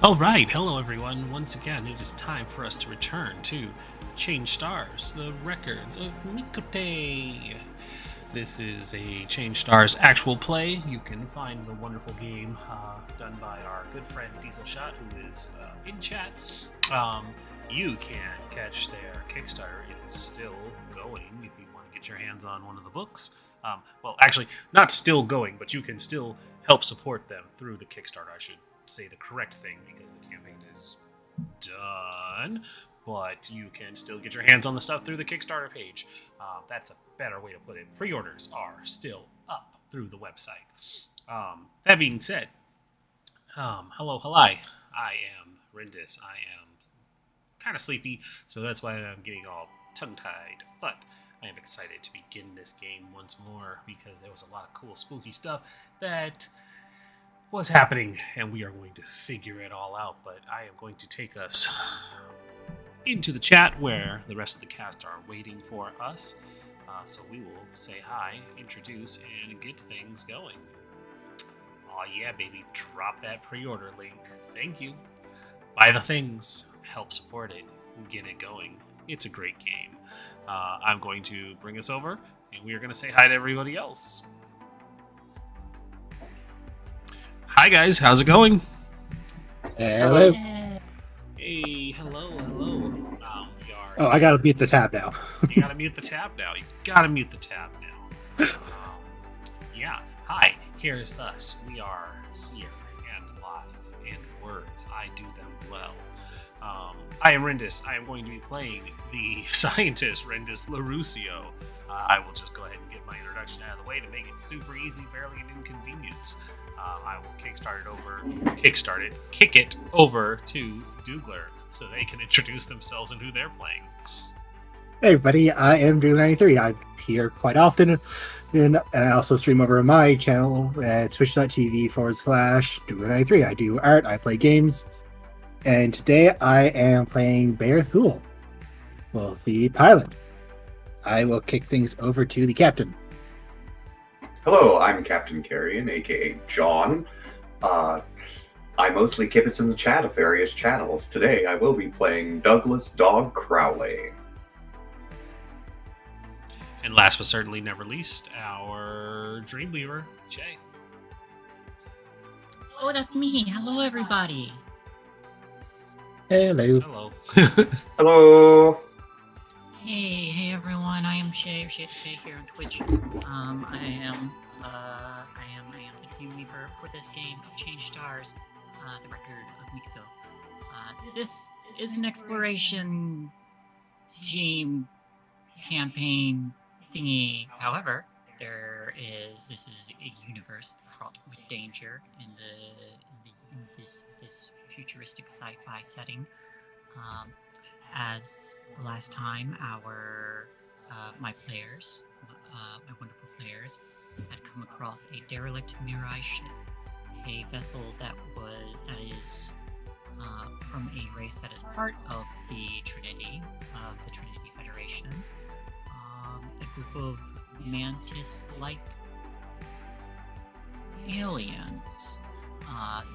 All right, hello everyone. Once again, it is time for us to return to Change Stars, the records of Miqto. This is a Change Stars actual play. You can find the wonderful game done by our good friend Diesel Shot, who is in chat. Um, you can catch their Kickstarter. It is still going if you want to get your hands on one of the books. Well, actually, not still going, but you can still help support them through the Kickstarter. I should say the correct thing because the campaign is done, but you can still get your hands on the stuff through the Kickstarter page. That's a better way to put it. Pre-orders are still up through the website. That being said, hello, hi. I am Rendis. I am kind of sleepy, so that's why I'm getting all tongue-tied. But I am excited to begin this game once more because there was a lot of cool, spooky stuff that was happening, and we are going to figure it all out. But I am going to take us into the chat where the rest of the cast are waiting for us. So we will say hi, introduce, and get things going. Oh yeah, baby, drop that pre-order link. Thank you. Buy the things, help support it, get it going. It's a great game. I'm going to bring us over, and we are going to say hi to everybody else. Hi guys, how's it going? Hello. Hey, hello. Oh, I gotta mute the tab now. You gotta mute the tab now. Yeah, hi, here's us. We are here and live, and words, I do them well. I am Rendis. I am going to be playing the scientist, Rendis LaRusio. I will just go ahead and get my introduction out of the way to make it super easy, barely an inconvenience. I will kick it over to Dougler so they can introduce themselves and who they're playing. Hey everybody, I am Drew93. I'm here quite often, and I also stream over on my channel at twitch.tv/Drew93. I do art, I play games, and today I am playing Bear Thule, well, the pilot. I will kick things over to the captain. Hello, I'm Captain Carrion, aka John. I mostly kibitz in the chat of various channels. Today I will be playing Douglas Dog Crowley. And last but certainly never least, our Dreamweaver, Jay. Oh, that's me. Hello, everybody. Hello. Hello. Hey, everyone. I am Shay here on Twitch. I am the Dreamweaver for this game of Change Stars, the record of Miqto. This is an exploration team campaign thingy. However, this is a universe fraught with danger in this futuristic sci-fi setting. As last time, my wonderful players, had come across a derelict Mirai ship, a vessel that is from a race that is part of the Trinity Federation. A group of mantis-like aliens.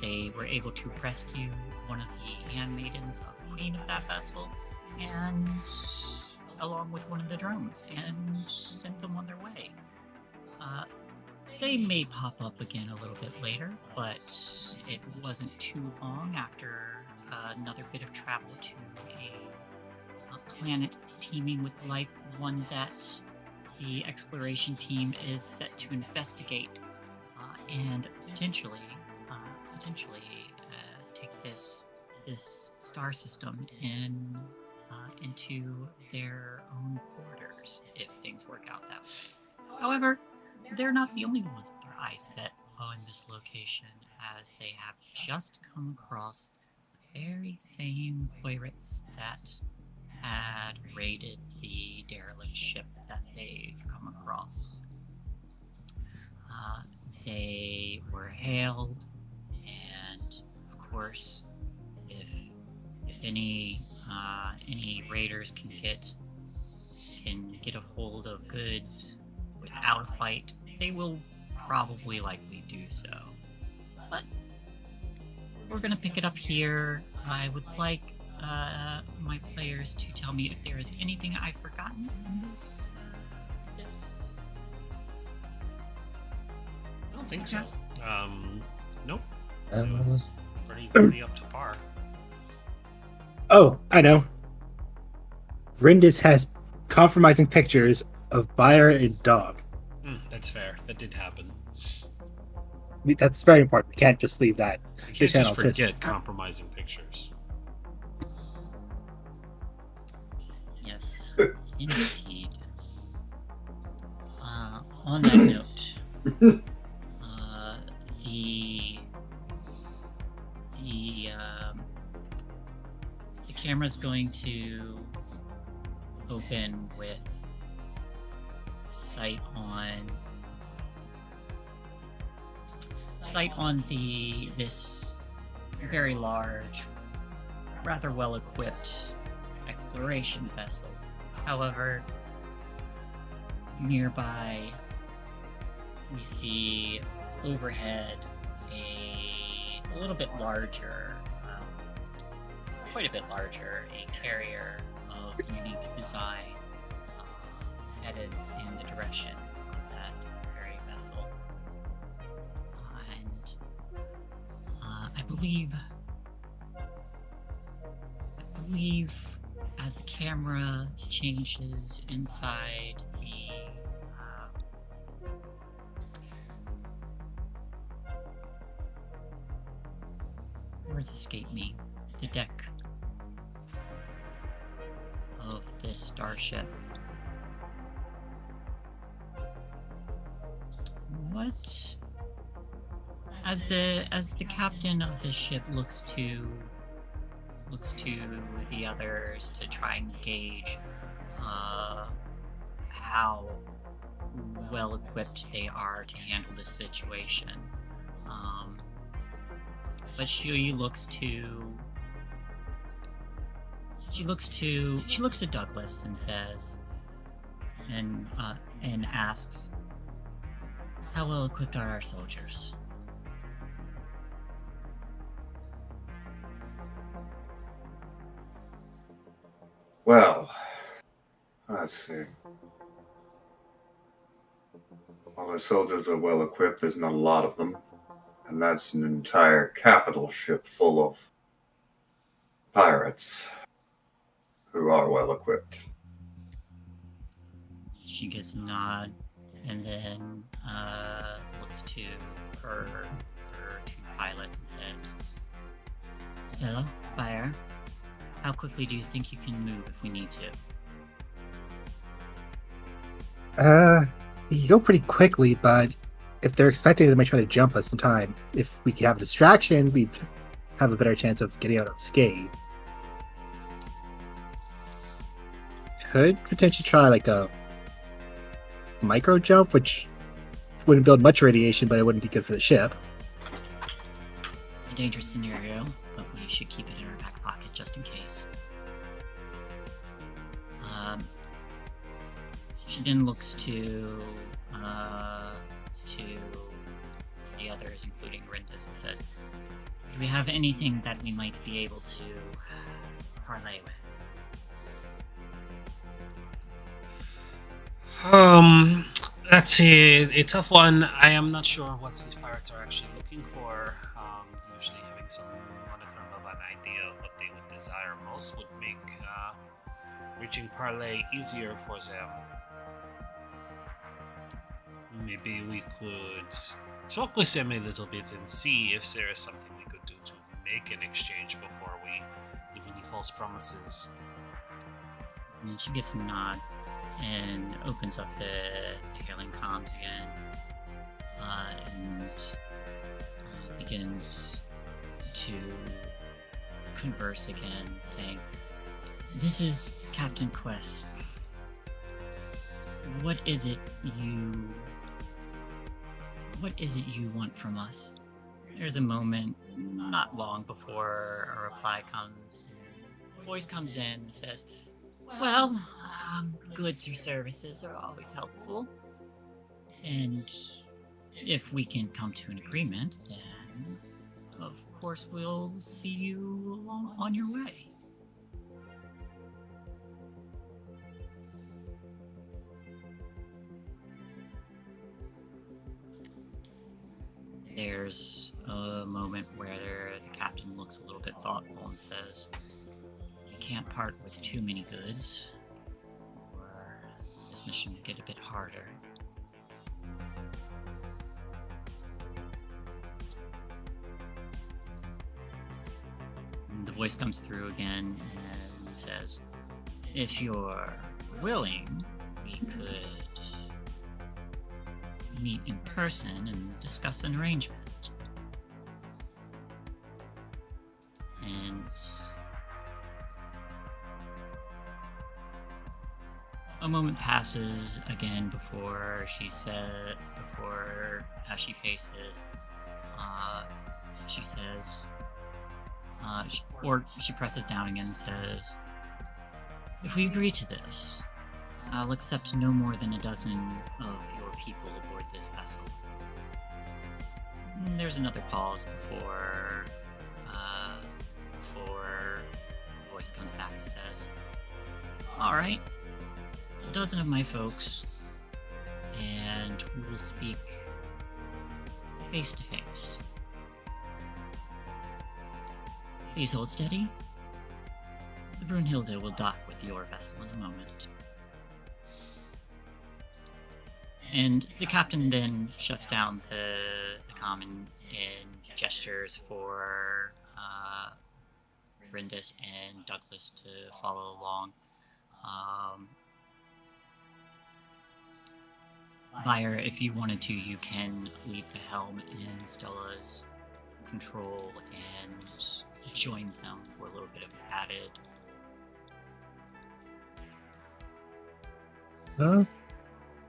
They were able to rescue one of the handmaidens of the queen of that vessel, and along with one of the drones, and sent them on their way. They may pop up again a little bit later, but it wasn't too long after another bit of travel to a planet teeming with life, one that the exploration team is set to investigate and potentially take this star system into their own borders if things work out that way. However, they're not the only ones with their eyes set on this location, as they have just come across the very same pirates that had raided the derelict ship that they've come across. They were hailed, and of course, if any raiders can get a hold of goods without a fight, they will probably likely do so. But we're gonna pick it up here. I would like my players to tell me if there is anything I've forgotten in this. I don't think so. Nope. It Uh, was pretty up to par. Oh, I know. Rindis has compromising pictures of Buyer and Dog. That's fair. That did happen. That's very important. We can't just leave that. You The can't just channel's forget history. compromising pictures. Yes, indeed. On that note, the camera's going to open with sight on this very large, rather well equipped exploration vessel. However, nearby we see overhead a little bit larger, quite a bit larger, a carrier of unique design headed in the direction of that very vessel. And I believe as the camera changes inside the words escape me, the deck of this starship. What? As the captain of the ship looks to the others to try and gauge how well equipped they are to handle this situation. But she looks to Douglas and says, and asks, "How well equipped are our soldiers?" Well, let's see. While the soldiers are well equipped, there's not a lot of them. And that's an entire capital ship full of pirates who are well equipped. She gives a nod and then looks to her two pilots and says, "Stella, Bayer, how quickly do you think you can move if we need to?" We can go pretty quickly, but if they're expecting, they might try to jump us in time. If we can have a distraction, we'd have a better chance of getting out unscathed. Could potentially try like a micro jump, which wouldn't build much radiation, but it wouldn't be good for the ship. A dangerous scenario, but we should keep it in our back pocket just in case. She then looks to the others, including Rintus, and says, "Do we have anything that we might be able to parlay with?" That's a tough one. I am not sure what these pirates are actually looking for. Usually having some modicum of an idea of what they would desire most would make reaching parlay easier for them. Maybe we could talk with them a little bit and see if there is something we could do to make an exchange before we give any false promises. And she gets a nod and opens up the hailing comms again and begins to converse again, saying, "This is Captain Quest. What is it you want from us?" There's a moment not long before a reply comes. A voice comes in and says, "Well, goods or services are always helpful. And if we can come to an agreement, then of course, we'll see you on your way. There's a moment where the captain looks a little bit thoughtful and says, "We can't part with too many goods, or this mission will get a bit harder." And the voice comes through again and says, "If you're willing, we could meet in person and discuss an arrangement." And a moment passes again before as she paces, she says, she presses down again and says, "If we agree to this, I'll accept no more than a dozen of your people aboard this vessel." And there's another pause before the voice comes back and says, "All right, a dozen of my folks, and we will speak face to face. Please hold steady. The Brunhilde will dock with your vessel in a moment." And the captain then shuts down the common and gestures for Brindis and Douglas to follow along. Buyer, if you wanted to, you can leave the helm in Stella's control and join them for a little bit of added.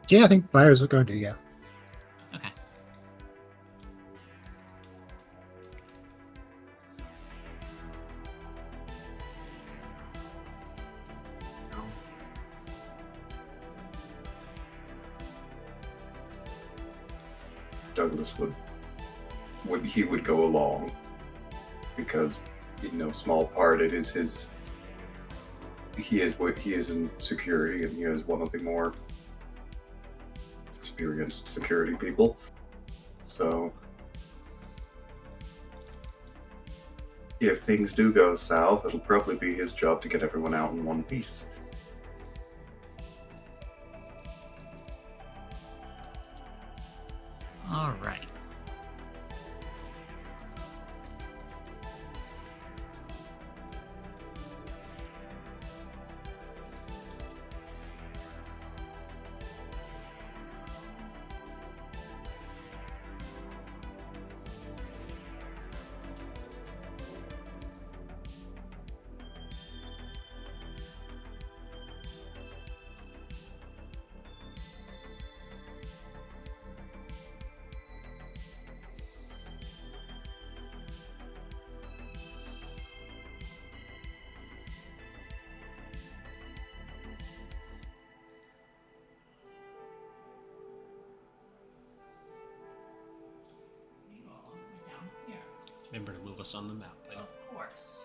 Yeah, I think Byers is going to, yeah. Okay. Douglas would go along because, small part it is his. He is in security, and he is one of the more experienced security people. So, if things do go south, it'll probably be his job to get everyone out in one piece. All right. Down here. Remember to move us on the map. Like, Of course.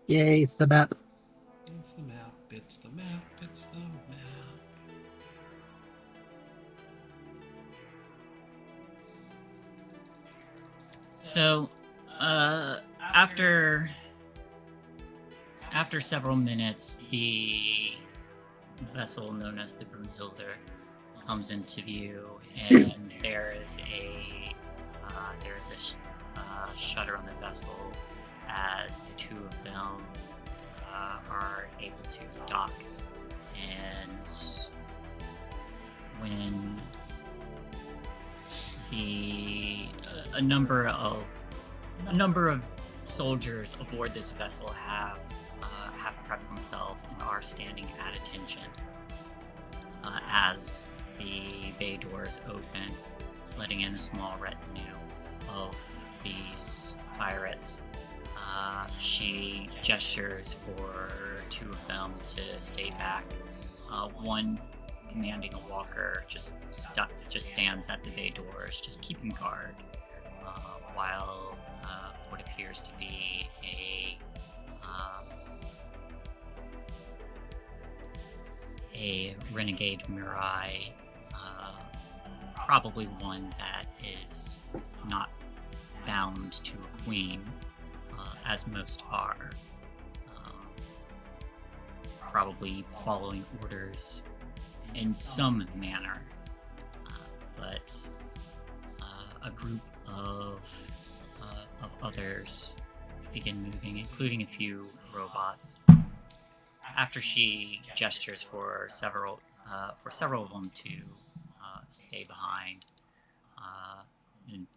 Yay, it's the map. it's the map, it's the map, it's the map. So, after several minutes, the vessel known as the Brunhilde comes into view, and there is a shutter on the vessel as the two of them are able to dock. And when a number of soldiers aboard this vessel have prepped themselves and are standing at attention as the bay doors open, letting in a small retinue of these pirates. She gestures for two of them to stay back. One commanding a walker, just stands at the bay doors, just keeping guard, while what appears to be a renegade Mirai, probably one that is not bound to a queen, as most are. Probably following orders in some manner, but a group of others begin moving, including a few robots. After she gestures for several of them to stay behind, and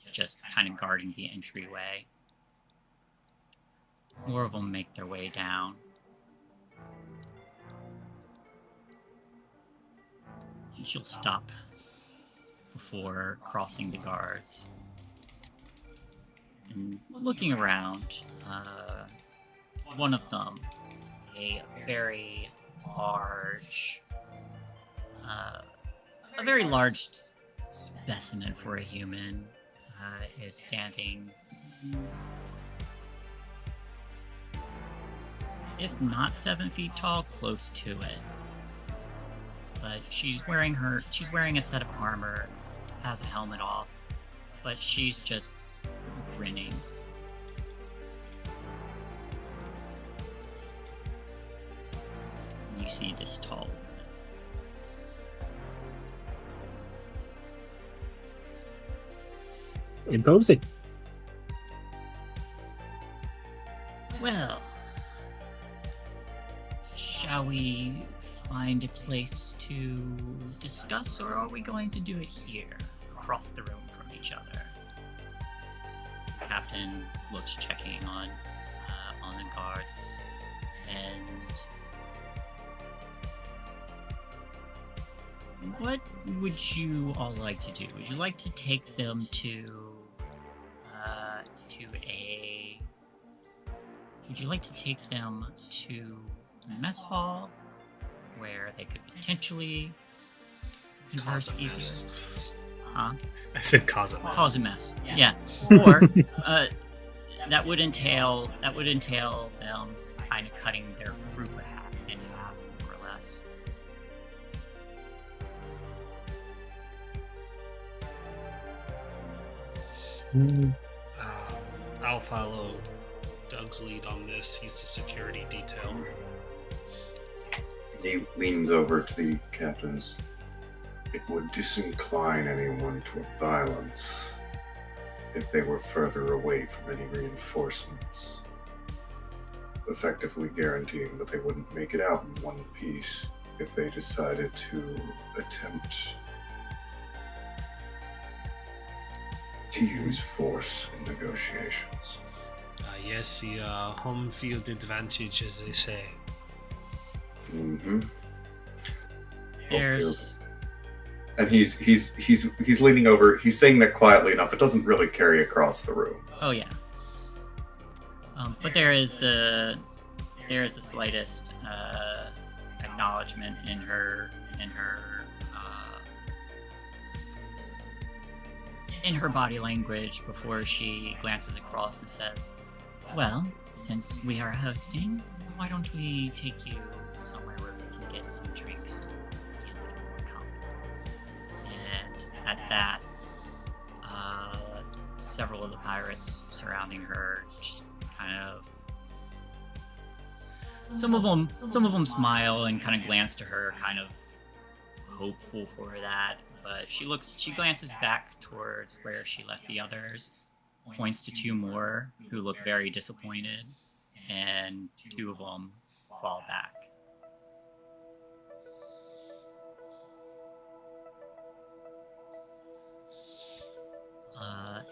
just kind of guarding the entryway, more of them make their way down. She'll stop before crossing the guards. And looking around, one of them, a very large specimen for a human, is standing, if not 7 feet tall, close to it. But she's wearing a set of armor, has a helmet off, but she's just grinning. You see this tall woman. Imposing. Well, shall we find a place to discuss, or are we going to do it here, across the room from each other? Captain looks checking on the guards, and what would you all like to do? Would you like to take them to Would you like to take them to the mess hall, where they could potentially converse easier? Huh? I said cause a mess. Cause a mess. Yeah. Or that would entail them kind of cutting their group in half, more or less. I'll follow Doug's lead on this. He's the security detail. He leans over to the captains. It would disincline anyone toward violence if they were further away from any reinforcements, effectively guaranteeing that they wouldn't make it out in one piece if they decided to attempt to use force in negotiations. Yes, the home field advantage, as they say. Mm-hmm. There's And he's leaning over. He's saying that quietly enough. It doesn't really carry across the room. Oh yeah. But there is the slightest acknowledgement in her body language before she glances across and says, "Well, since we are hosting, why don't we take you somewhere where we can get some drinks and be a little more comfortable?" And at that, several of the pirates surrounding her just kind of, some of them smile and kind of glance to her, kind of hopeful for that. But she glances back towards where she left the others, points to two more who look very disappointed, and two of them fall back.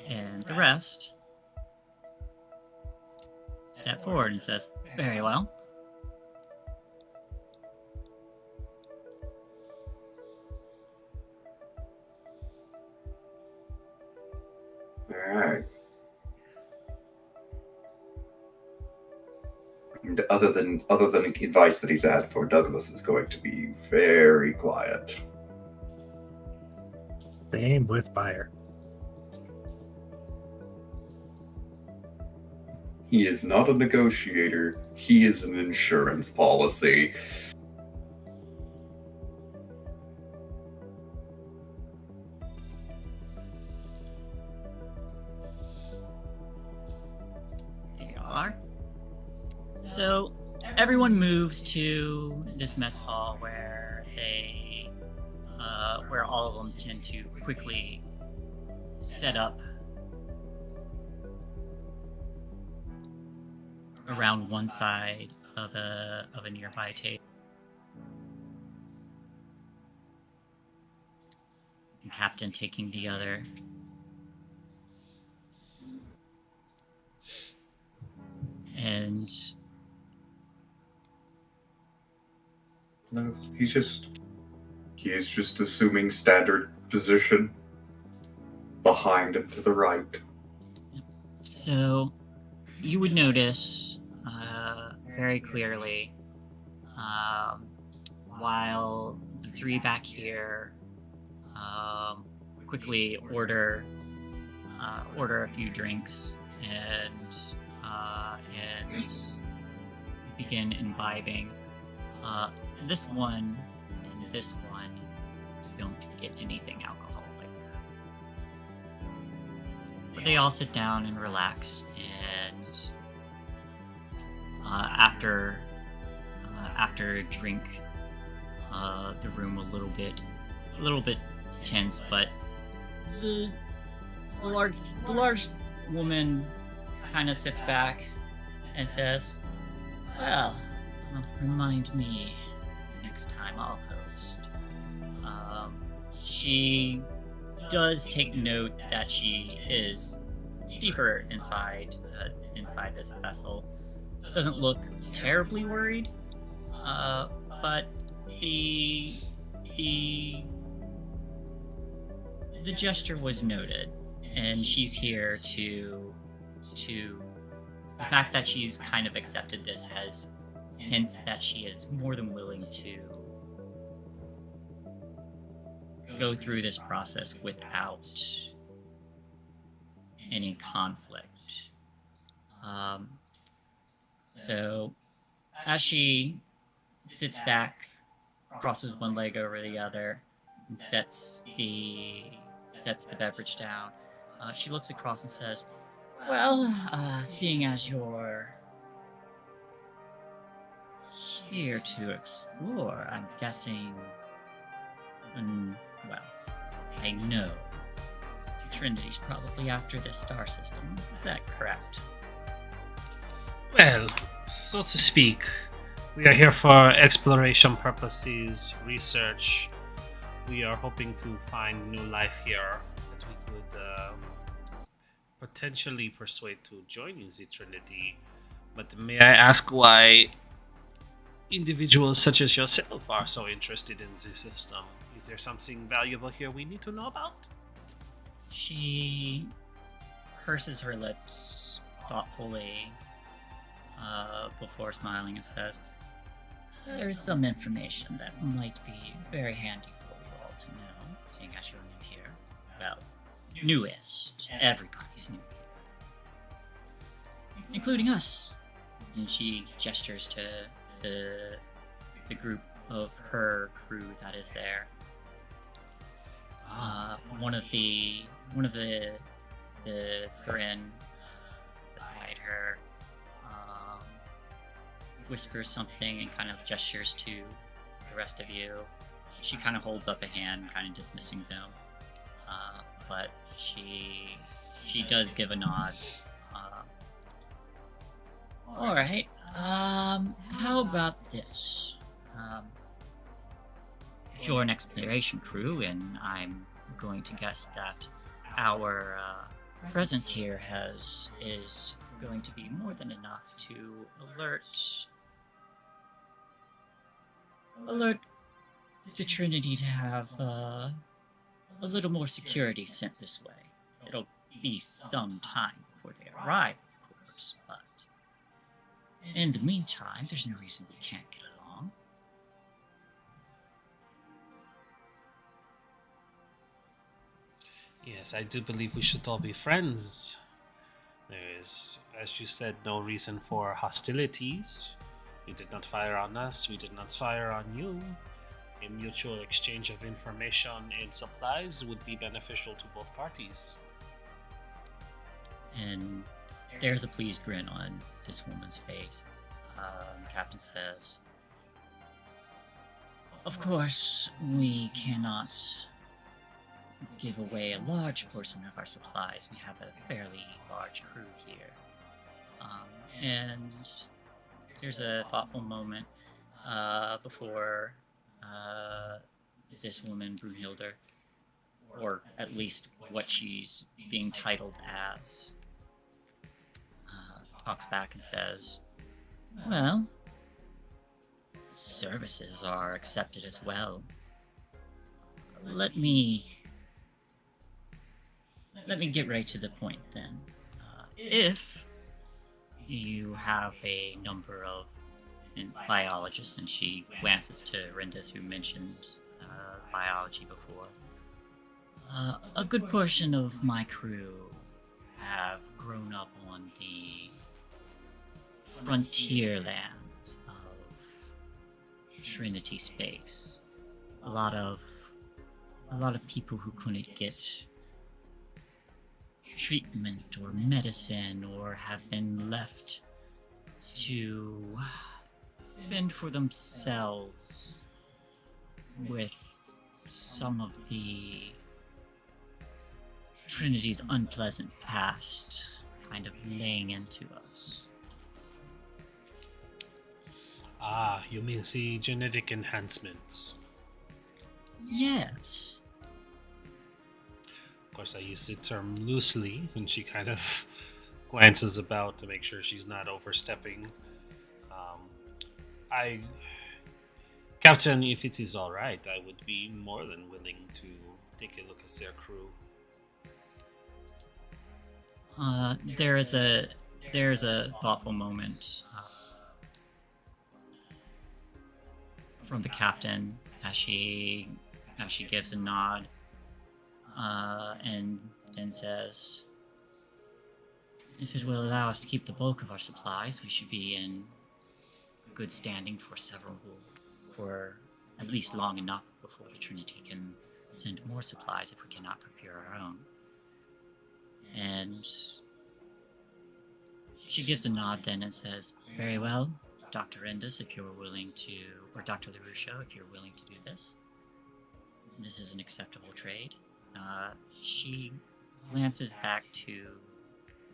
And the rest step forward and says, "Very well. Alright. other than advice that he's asked for, Douglas is going to be very quiet. Same with Fire. He is not a negotiator. He is an insurance policy. They are. So everyone moves to this mess hall where where all of them tend to quickly set up around one side of a nearby table. And Captain taking the other. And No, he is just assuming standard position behind and to the right. so you would notice very clearly while the three back here quickly order a few drinks and begin imbibing. This one and this one don't get anything alcoholic. But they all sit down and relax, and after a drink, the room a little bit tense, but the large woman kind of sits back and says, "Well, remind me next time I'll host." She does take note that she is deeper inside this vessel. Doesn't look terribly worried, but the gesture was noted, and she's here to the fact that she's kind of accepted this has hints that she is more than willing to go through this process without any conflict. So as she sits back, crosses one leg over the other, and sets the beverage down, she looks across and says, "Well, seeing as you're here to explore, I'm guessing, well, I know Trinity's probably after this star system. Is that correct?" Well, so to speak, we are here for exploration purposes, research. We are hoping to find new life here that we could potentially persuade to join the Trinity. But may I ask why individuals such as yourself are so interested in the system? Is there something valuable here we need to know about? She purses her lips thoughtfully before smiling and says, "There's some information that might be very handy for you all to know, seeing as you're new here. Well, newest. Everybody's new here. Including us." And she gestures to the group of her crew that is there. One of the Thrin beside her whispers something and kind of gestures to the rest of you. She kind of holds up a hand, kind of dismissing them, but she does give a nod. All right. How about this? If you're an exploration crew, and I'm going to guess that our presence here is going to be more than enough to alert the Trinity to have a little more security sent this way. It'll be some time before they arrive, of course, but In the meantime, there's no reason we can't get along. Yes, I do believe we should all be friends. There is, as you said, no reason for hostilities. You did not fire on us, we did not fire on you. A mutual exchange of information and supplies would be beneficial to both parties. And there's a pleased grin on this woman's face. The captain says, "Of course, we cannot give away a large portion of our supplies. We have a fairly large crew here." And there's a thoughtful moment before this woman, Brunhilde, or at least what she's being titled as, talks back and says, "Well, services are accepted as well. Let me get right to the point then. If you have a number of biologists," and she glances to Rindis, who mentioned biology before, "a good portion of my crew have grown up on the frontier lands of Trinity space. A lot of people who couldn't get treatment or medicine, or have been left to fend for themselves with some of the Trinity's unpleasant past kind of laying into us." Ah, you mean the genetic enhancements. Yes. Of course, I use the term loosely, and she kind of glances about to make sure she's not overstepping. Captain, if it is all right, I would be more than willing to take a look at their crew. There's a thoughtful moment from the captain as she gives a nod, and then says, "If it will allow us to keep the bulk of our supplies, we should be in good standing for at least long enough before the Trinity can send more supplies if we cannot procure our own." And she gives a nod then and says, "Very well, Dr. Endis, if you're willing to, or Dr. LaRusso, if you're willing to do this, this is an acceptable trade." She glances back to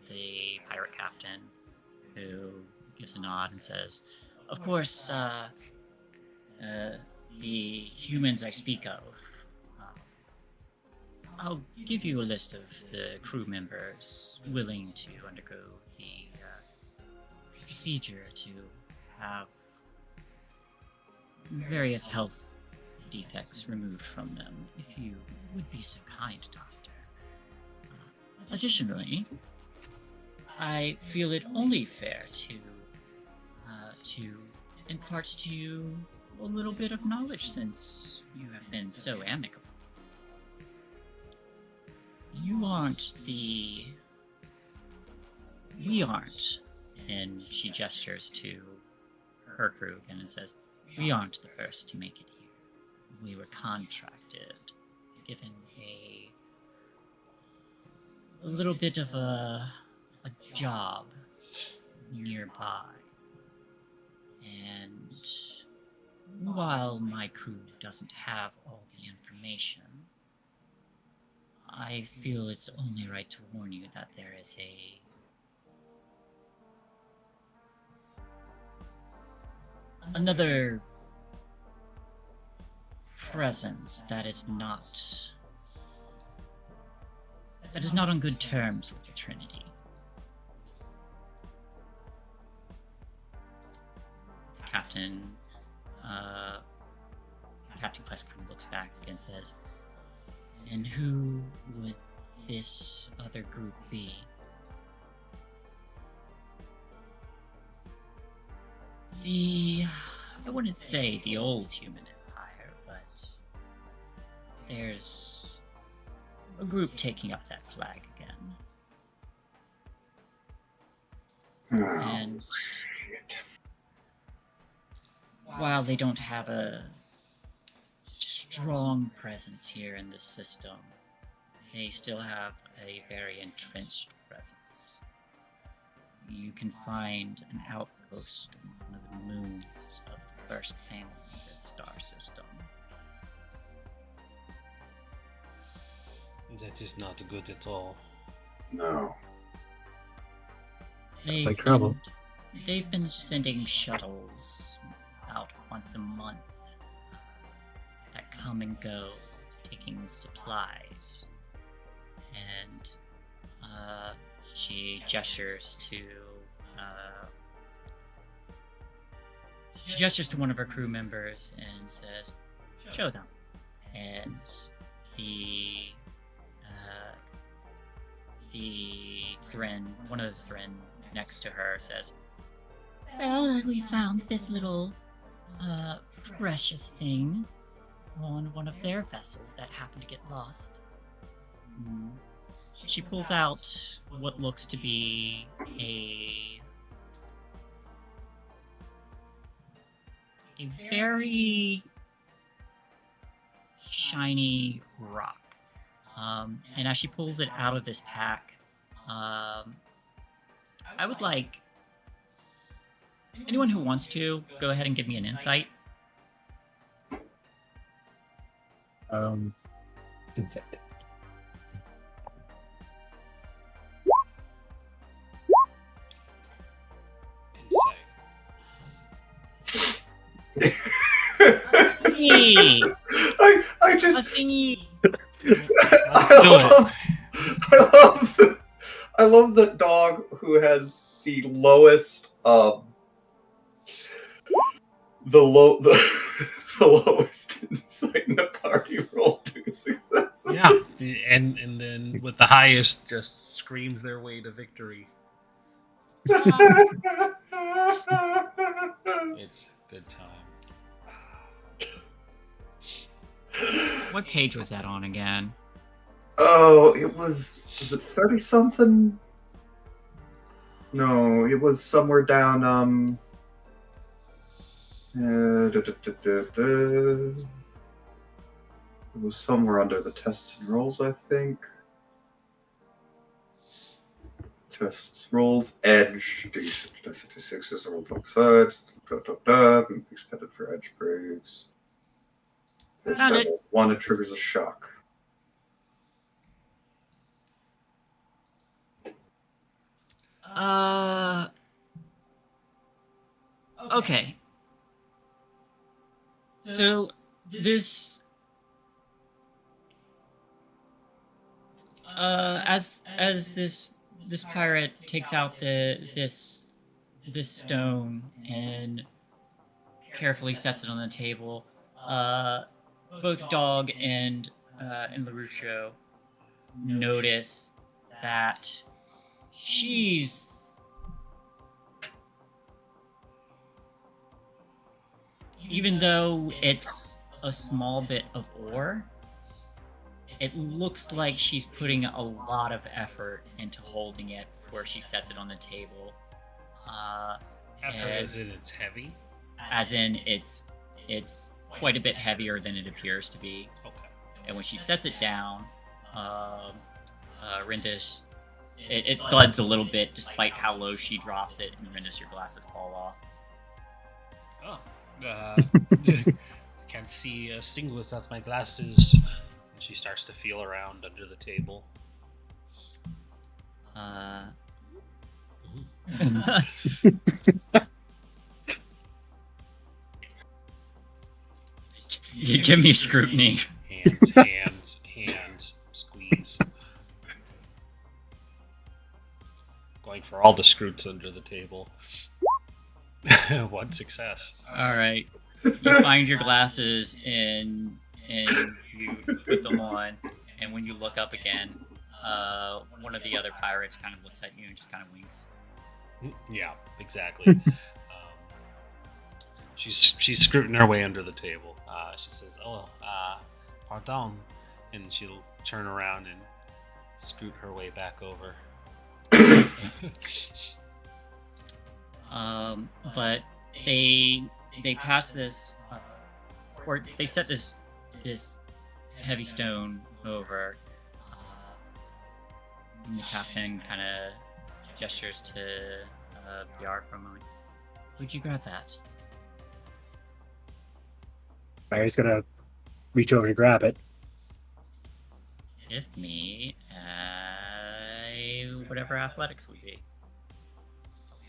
the pirate captain, who gives a nod and says, "Of course, the humans I speak of, I'll give you a list of the crew members willing to undergo the procedure to have various health defects removed from them, if you would be so kind, Doctor. Additionally, I feel it only fair to impart to you a little bit of knowledge, since you have been so amicable. We aren't," and she gestures to her crew again and says, "We aren't the first to make it here. We were contracted, given a little bit of a job nearby. And while my crew doesn't have all the information, I feel it's only right to warn you that there is another presence that is not on good terms with the Trinity." The captain, Captain Klesk looks back and says, "And who would this other group be?" I wouldn't say the old human empire, but there's a group taking up that flag again. Oh, And shit. while they don't have a strong presence here in this system, they still have a very entrenched presence. You can find an outpost on one of the moons of the first planet of this star system. That is not good at all. No. Sounds like trouble. They've been sending shuttles about once a month that come and go, taking supplies. And she gestures to one of her crew members and says, "Show them." And one of the Thren next to her says, "Well, we found this little precious thing on one of their vessels that happened to get lost." She pulls out what looks to be a very shiny rock. And as she pulls it out of this pack, I would like anyone who wants to go ahead and give me an insight. Insight. Hey, I just a thingy. I love the dog who has the lowest the lowest insight in the party roll 2 successes. Yeah, and then with the highest, just screams their way to victory. It's good time. What page was that on again? Oh, was it 30 something? No, it was somewhere down it was somewhere under the tests and rolls, I think. Tests, rolls, edge, D6 is rolled both sides, expended for edge breaks. If Found that it. was one, it triggers a shock. Okay. So this as this pirate takes out this stone and carefully sets it on the table, both Dog and LaRusso notice that she's, even though it's a small bit of ore, it looks like she's putting a lot of effort into holding it before she sets it on the table. Effort as in it's heavy? As in it's quite a bit heavier than it appears to be. Okay. And when she sets it down, Rindish, it thuds a little bit despite how low she drops it, and Rindish, your glasses fall off. Oh. Can't see a single without my glasses. And she starts to feel around under the table. You give me scrutiny. Hands, squeeze. Going for all the scrutes under the table. One success. All right. You find your glasses and you put them on, and when you look up again, one of the other pirates kind of looks at you and just kind of winks. Yeah, exactly. She's scrutining her way under the table. She says, "Oh, pardon," and she'll turn around and scoot her way back over. But they pass this, or they set this heavy stone over. And the captain kind of gestures to BR for a moment. Would you grab that? Barry's gonna reach over to grab it. Give me whatever athletics would be.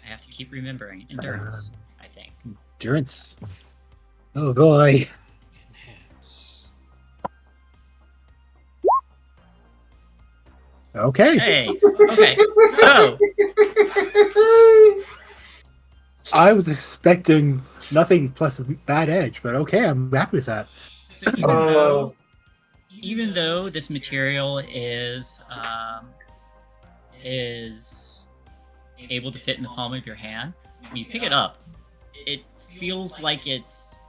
I have to keep remembering endurance. I think Endurance. Oh boy. Enhance. Okay. Hey, okay, so I was expecting nothing plus a bad edge, but okay, I'm happy with that. So even though this material is able to fit in the palm of your hand, when you pick it up, it feels like it's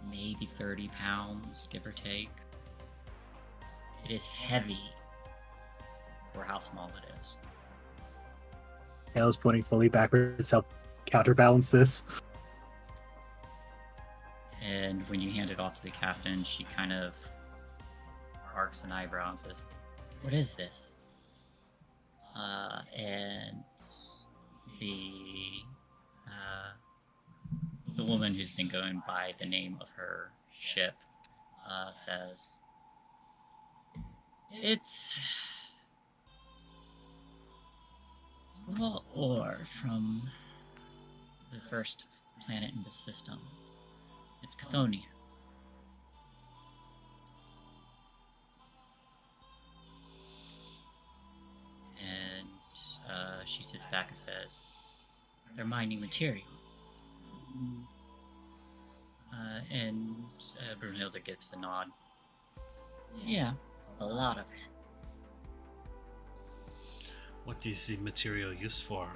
maybe 30 pounds, give or take. It is heavy for how small it is. Tails pointing fully backwards help counterbalance this. And when you hand it off to the captain, she kind of arcs an eyebrow and says, "What is this?" And the woman who's been going by the name of her ship says, It's raw ore from the first planet in the system. It's Chthonian. And she sits back and says, they're mining material. And Brunhilde gives the nod. Yeah, a lot of it. What is the material used for?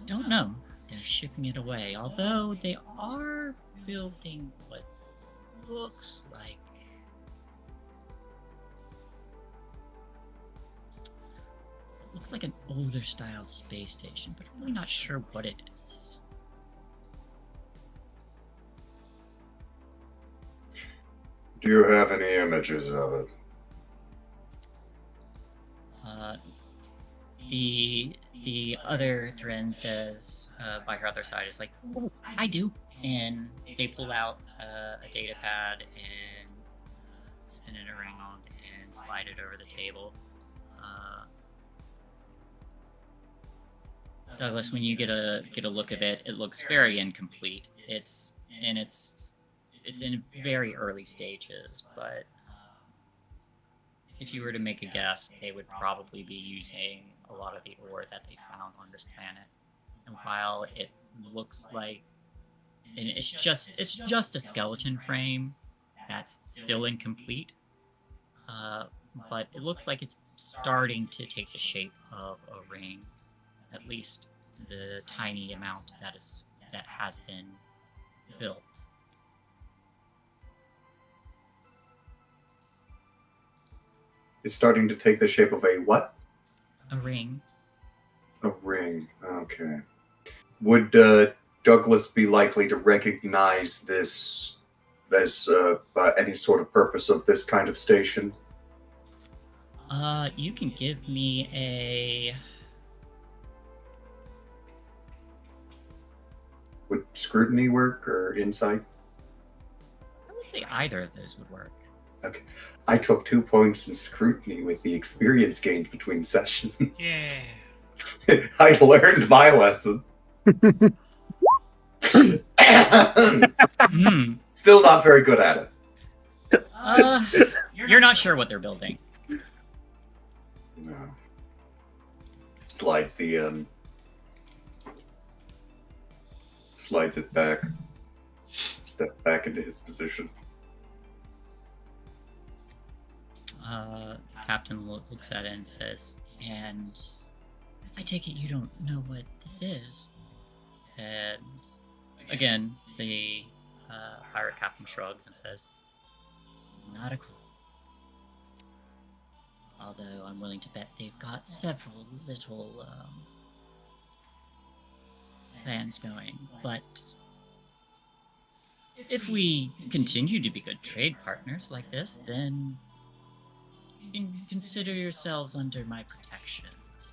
Don't know. They're shipping it away, although they are building what looks like an older style space station, but I'm really not sure what it is. Do you have any images of it? The other Thren says by her other side is like, oh, I do. And they pull out a data pad and spin it around and slide it over the table. Douglas, when you get a look of it, it looks very incomplete. It's in very early stages, but if you were to make a guess, they would probably be using a lot of the ore that they found on this planet. And while it looks like it's just a skeleton frame that's still incomplete, but it looks like it's starting to take the shape of a ring, at least the tiny amount that has been built. It's starting to take the shape of a what? A ring. A ring. Okay. Would Douglas be likely to recognize this as any sort of purpose of this kind of station? You can give me a... Would scrutiny work or insight? I would say either of those would work. Okay. I took 2 points in scrutiny with the experience gained between sessions. Yeah. I learned my lesson. Still not very good at it. You're not sure what they're building. No. Slides it back. Steps back into his position. Captain looks at it and says, and I take it you don't know what this is. And again, the pirate captain shrugs and says, not a clue. Although I'm willing to bet they've got several little plans going. But if we continue to be good trade partners like this, then you can consider yourselves under my protection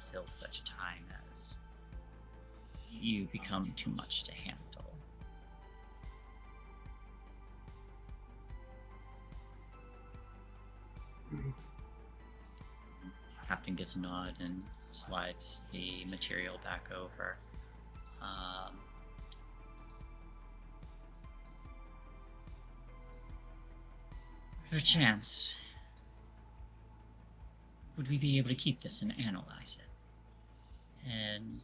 until such a time as you become too much to handle. Captain gives a nod and slides the material back over. For a chance, would we be able to keep this and analyze it? And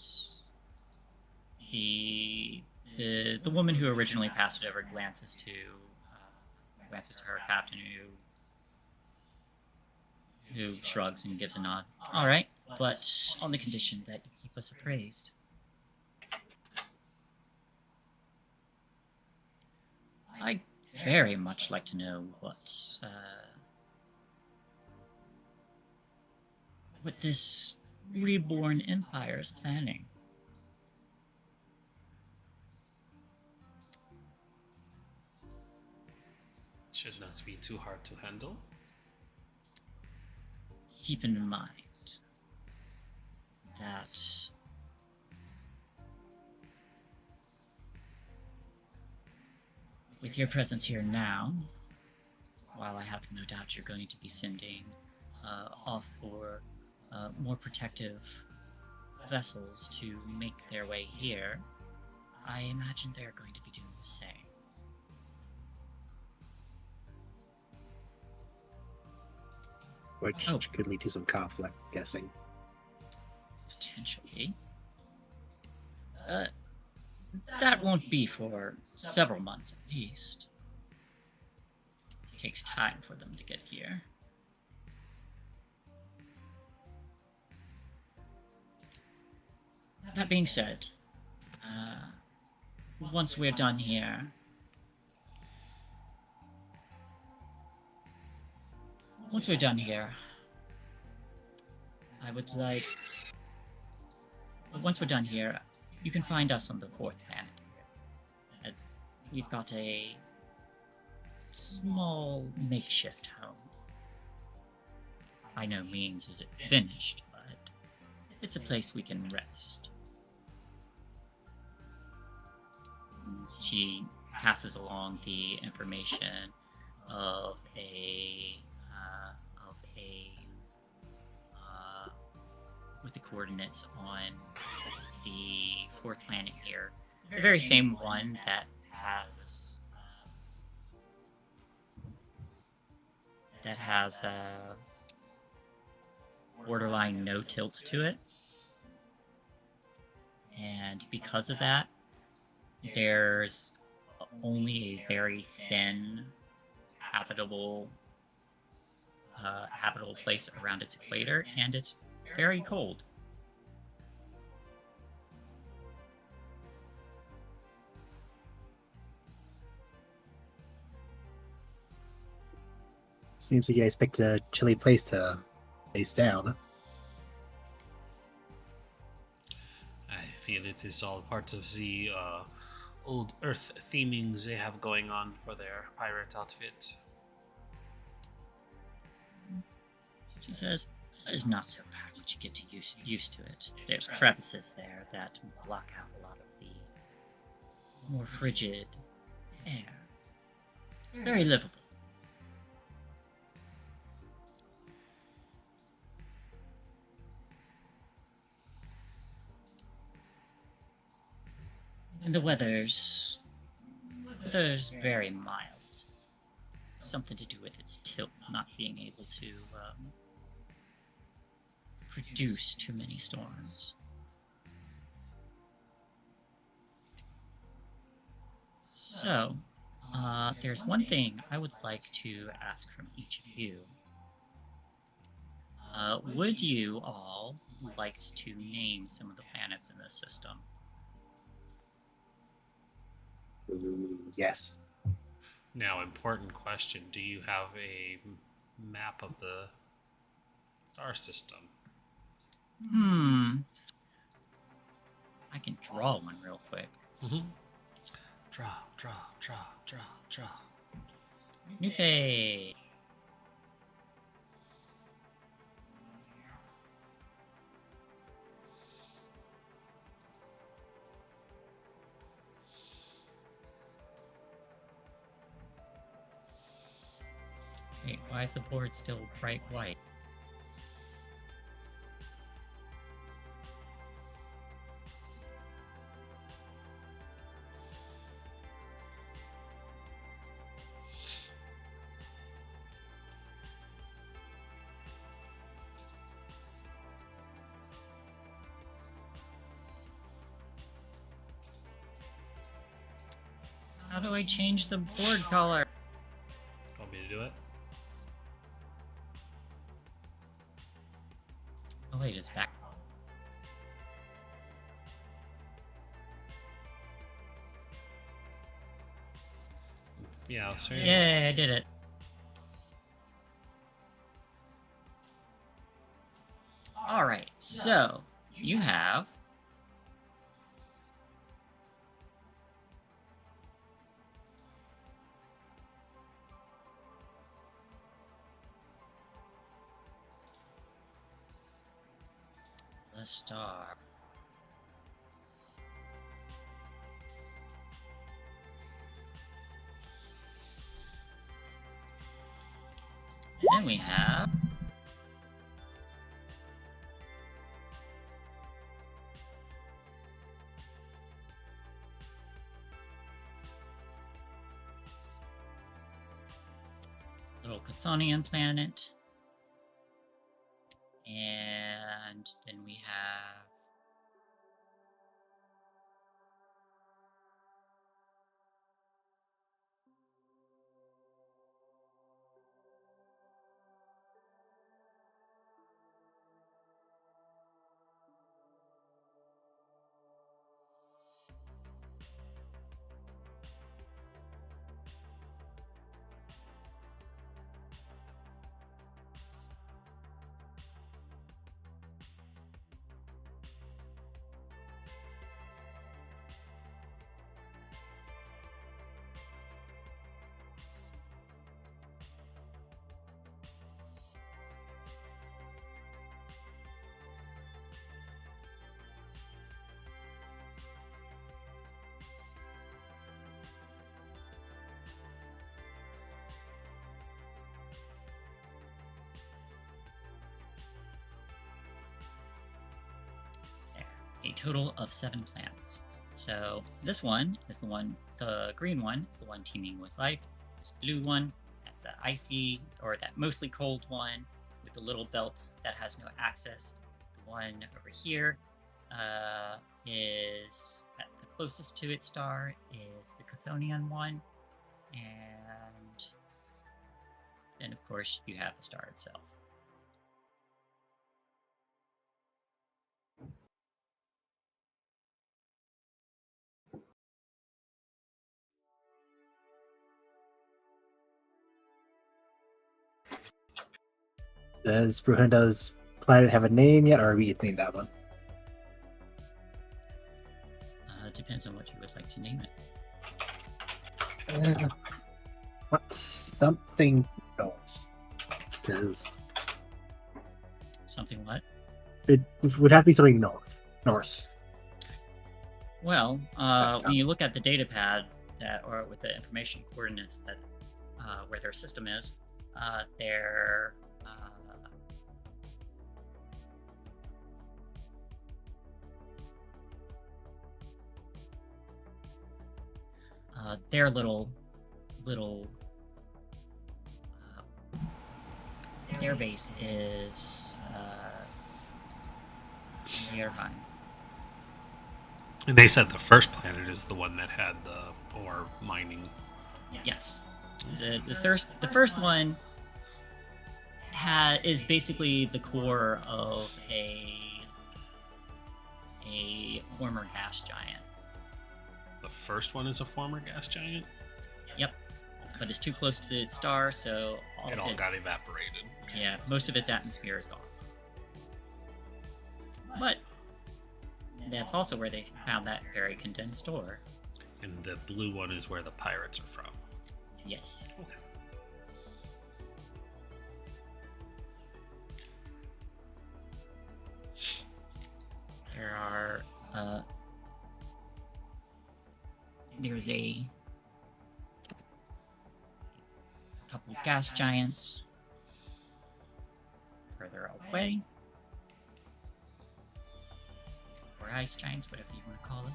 the woman who originally passed it over glances to her captain, who shrugs and gives a nod. All right, but on the condition that you keep us appraised. I'd very much like to know what this reborn empire is planning. Should not be too hard to handle. Keep in mind that with your presence here now, while I have no doubt you're going to be sending off for more protective vessels to make their way here, I imagine they're going to be doing the same. Which could lead to some conflict, guessing. Potentially. That won't be for several months at least. It takes time for them to get here. That being said, once we're done here, I would like... Once we're done here, you can find us on the 4th planet. We've got a small makeshift home. By no means is it finished, but it's a place we can rest. She passes along the information of with the coordinates on the 4th planet here, the very same one that has borderline no tilt to it, and because of that, there's only a very thin habitable place around its equator, and it's very cold. Seems like you guys picked a chilly place to face down. I feel it is all part of the old Earth themings they have going on for their pirate outfit. She says, it's not so bad once you get to used to it. There's crevices there that block out a lot of the more frigid air. Very livable. And the weather's very mild. Something to do with its tilt not being able to produce too many storms. So, there's one thing I would like to ask from each of you. Would you all like to name some of the planets in this system? Yes. Now, important question: do you have a map of the star system? I can draw one real quick. Mm-hmm. Draw. New page. Wait, why is the board still bright white? How do I change the board color? Want me to do it? Oh wait, it's back. Yeah, so Yay, I did it. Alright, so you have the star. And then we have little Chthonian planet. And then we have a total of 7 planets. So this one is the green one is the one teeming with life. This blue one, that's the icy or that mostly cold one with the little belt that has no axis. The one over here is the closest to its star is the Chthonian one, and then of course you have the star itself. Does Bruhenda's planet have a name yet, or are we named that one? Depends on what you would like to name it. What something else? Because Something what? it would have to be something Norse. Well, when you look at the data pad or with the information coordinates that where their system is, their little their base is Nierheim. And they said the first planet is the one that had the ore mining. Yes, the first one is basically the core of a former gas giant. The first one is a former gas giant? Yep. But it's too close to the star, so It all got evaporated. Yeah, most of its atmosphere is gone. But that's also where they found that very condensed ore. And the blue one is where the pirates are from. Yes. Okay. There are there's a couple gas giants further away, or ice giants, whatever you want to call it.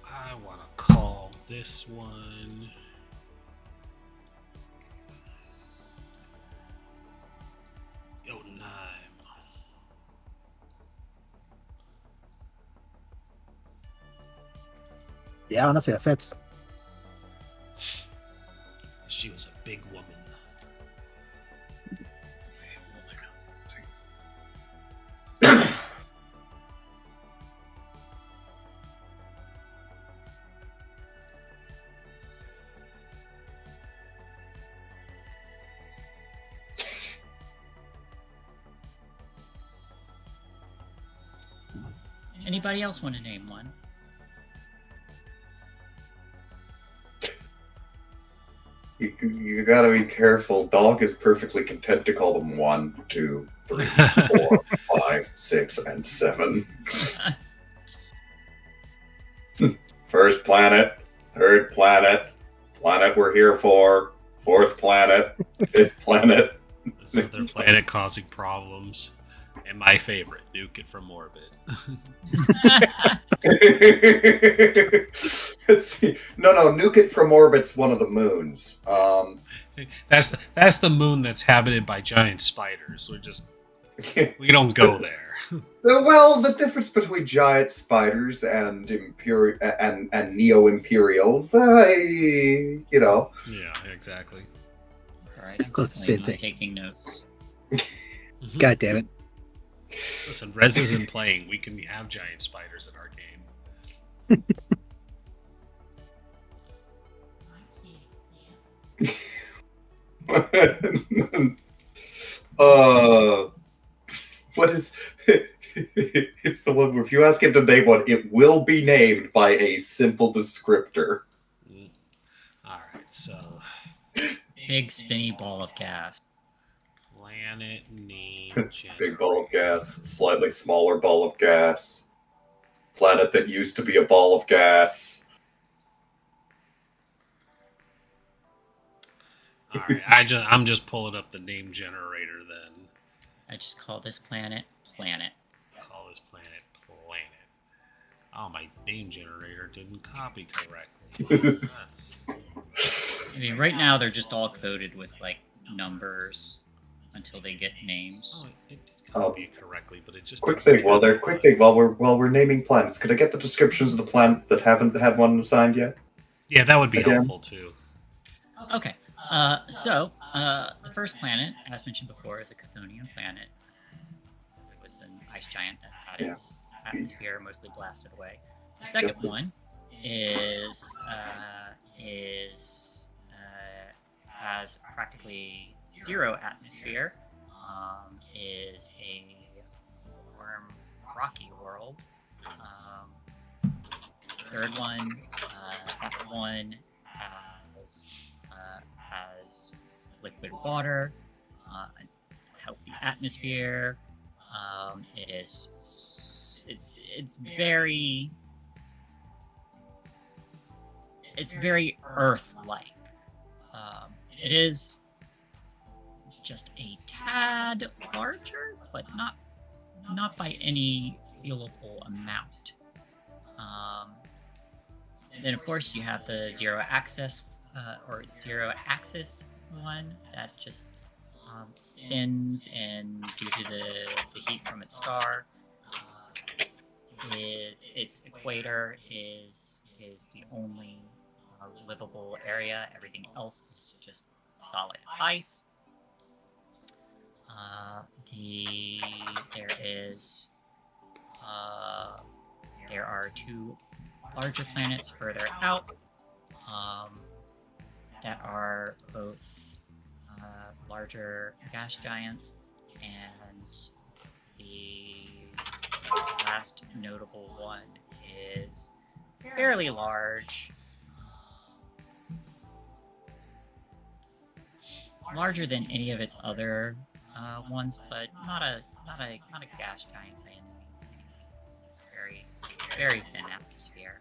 I want to call this one. Jotunheim. Yeah, honestly, that fits. She was a big woman. Anybody else want to name one? You gotta be careful. Dog is perfectly content to call them 1, 2, 3, 4, 5, 6, and 7. First planet, third planet, planet we're here for, fourth planet, fifth planet. This other planet causing problems. And my favorite, nuke it from orbit. No, nuke it from orbit's one of the moons. That's the moon that's habited by giant spiders. We don't go there. Well, the difference between giant spiders and and neo-imperials, you know. Yeah, exactly. It's alright, I'm Close to the definitely same not taking notes. God damn it. Listen, Rez isn't playing. We can have giant spiders in our game. What is? It's the one where if you ask him to name one, it will be named by a simple descriptor. All right, so Big spinny ball of gas. planet name Big ball of gas, slightly smaller ball of gas, planet that used to be a ball of gas. All right, I'm just pulling up the name generator then. I just call this planet Planet. Call this planet Planet. Oh, my name generator didn't copy correctly. That's... I mean, right now they're just all coded with like numbers until they get names. Oh, it did copy it correctly, but it just Quick thing while we're naming planets. Could I get the descriptions of the planets that haven't had one assigned yet? Yeah, that would be Again? helpful too. Okay, so the first planet, as mentioned before, is a Chthonian planet. It was an ice giant that had its atmosphere mostly blasted away. The second one has practically zero atmosphere. Is a warm, rocky world. Third one, that one has liquid water, a healthy atmosphere. It's very Earth-like. It is just a tad larger, but not by any feelable amount. Then of course you have the zero axis one that just spins, and due to the heat from its star, its equator is the only livable area. Everything else is just solid ice. There are two larger planets further out that are both larger gas giants, and the last notable one is fairly large, larger than any of its other ones, but not a gas giant by any means. Very, very thin atmosphere.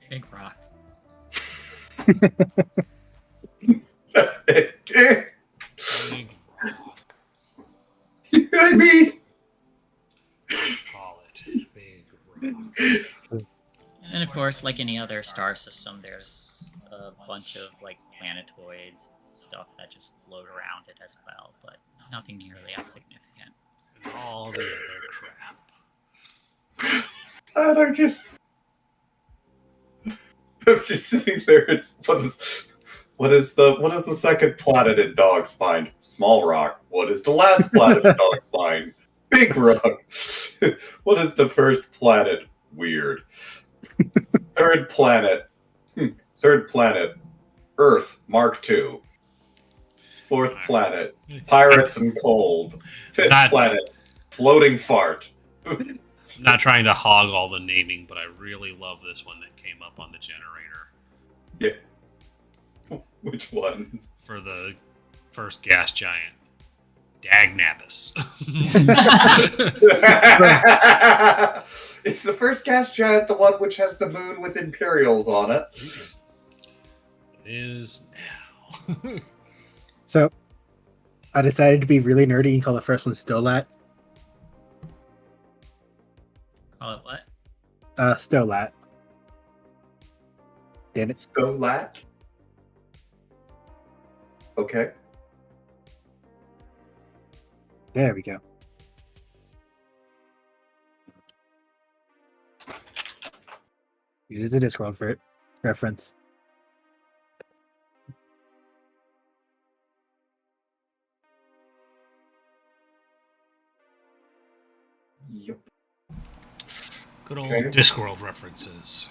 Big rock. I mean, Call it big rock. And of course, like any other star system, there's a bunch of like planetoids, stuff that just float around it as well, but nothing nearly as significant. And all the other crap. and I'm just sitting there. What is the second planet in Dog's mind? Small rock. What is the last planet in Dog's mind? Big rock. What is the first planet? Weird. Third planet. Earth, Mark II. Fourth planet, pirates and cold. Fifth planet, floating fart. I'm not trying to hog all the naming, but I really love this one that came up on the generator. Yeah. Which one? For the first gas giant. Dagnabbis. Is the first gas giant the one which has the moon with Imperials on it? It is now. So, I decided to be really nerdy and call the first one Stolat. Call it what? Stolat. Damn it. Stolat? Okay. There we go. It is a Discworld for it. Reference. Yep. Good old Okay. Discworld references.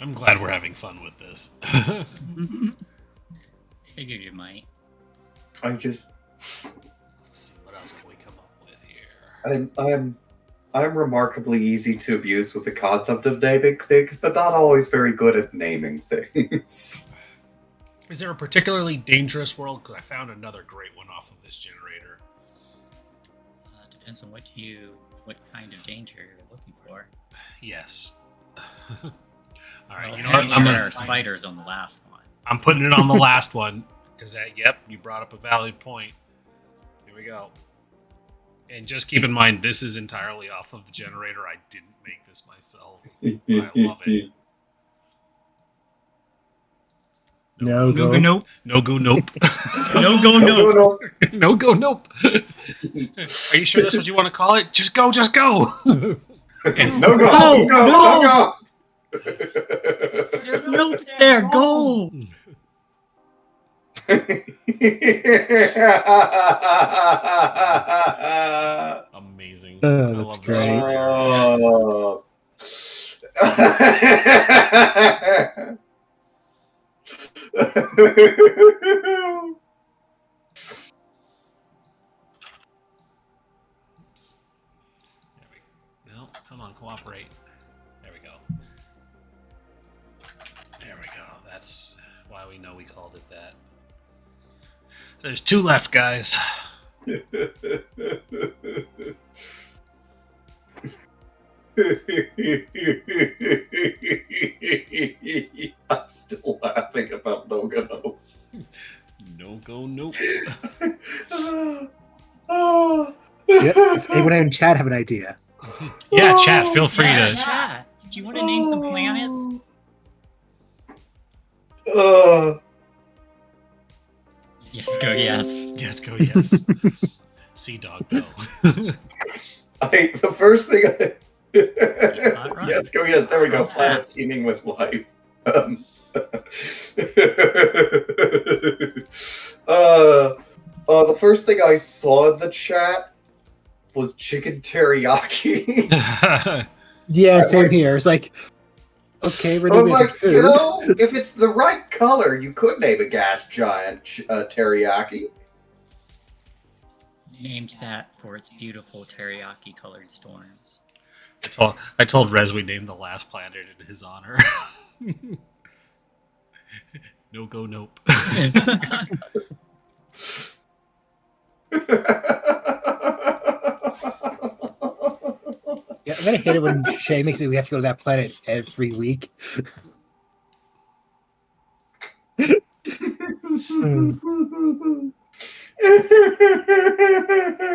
I'm glad we're having fun with this. Figured you might. Let's see, what else can we come up with here? I'm remarkably easy to abuse with the concept of naming things, but not always very good at naming things. Is there a particularly dangerous world? Because I found another great one off of this generator. Depends on what kind of danger you're looking for. Yes. All right, Well, you know what? I'm gonna spiders on the last one. I'm putting it on the last one because you brought up a valid point. Here we go. And just keep in mind, this is entirely off of the generator. I didn't make this myself. I love it. No go. Nope. No go, nope. No go, nope. No go, nope. Are you sure that's what you want to call it? Just go, just go. And No go, no go. There's nopes there. Go. Amazing. Oh, I that's love this generator. Oops. There we go. No, come on, cooperate. There we go. There we go. That's why we know we called it that. There's two left, guys. I'm still laughing about No Go No. No go, nope. Yeah, does anyone in chat have an idea? Yeah, chat. Feel free Yeah, to. chat. Do you want to name some planets? Yes, go yes. Yes, go yes. Sea dog go. The first thing I... not right. Yes, go yes. There we go. Runs Planet fast. teeming with life. The first thing I saw in the chat was chicken teriyaki. Yeah, same here. It's like, okay, we're I was making like, food. if it's the right color, you could name a gas giant teriyaki. Named that for its beautiful teriyaki-colored storms. I told Rez we named the last planet in his honor. No go nope. Yeah, I'm gonna hate it when Shay makes it. We have to go to that planet every week.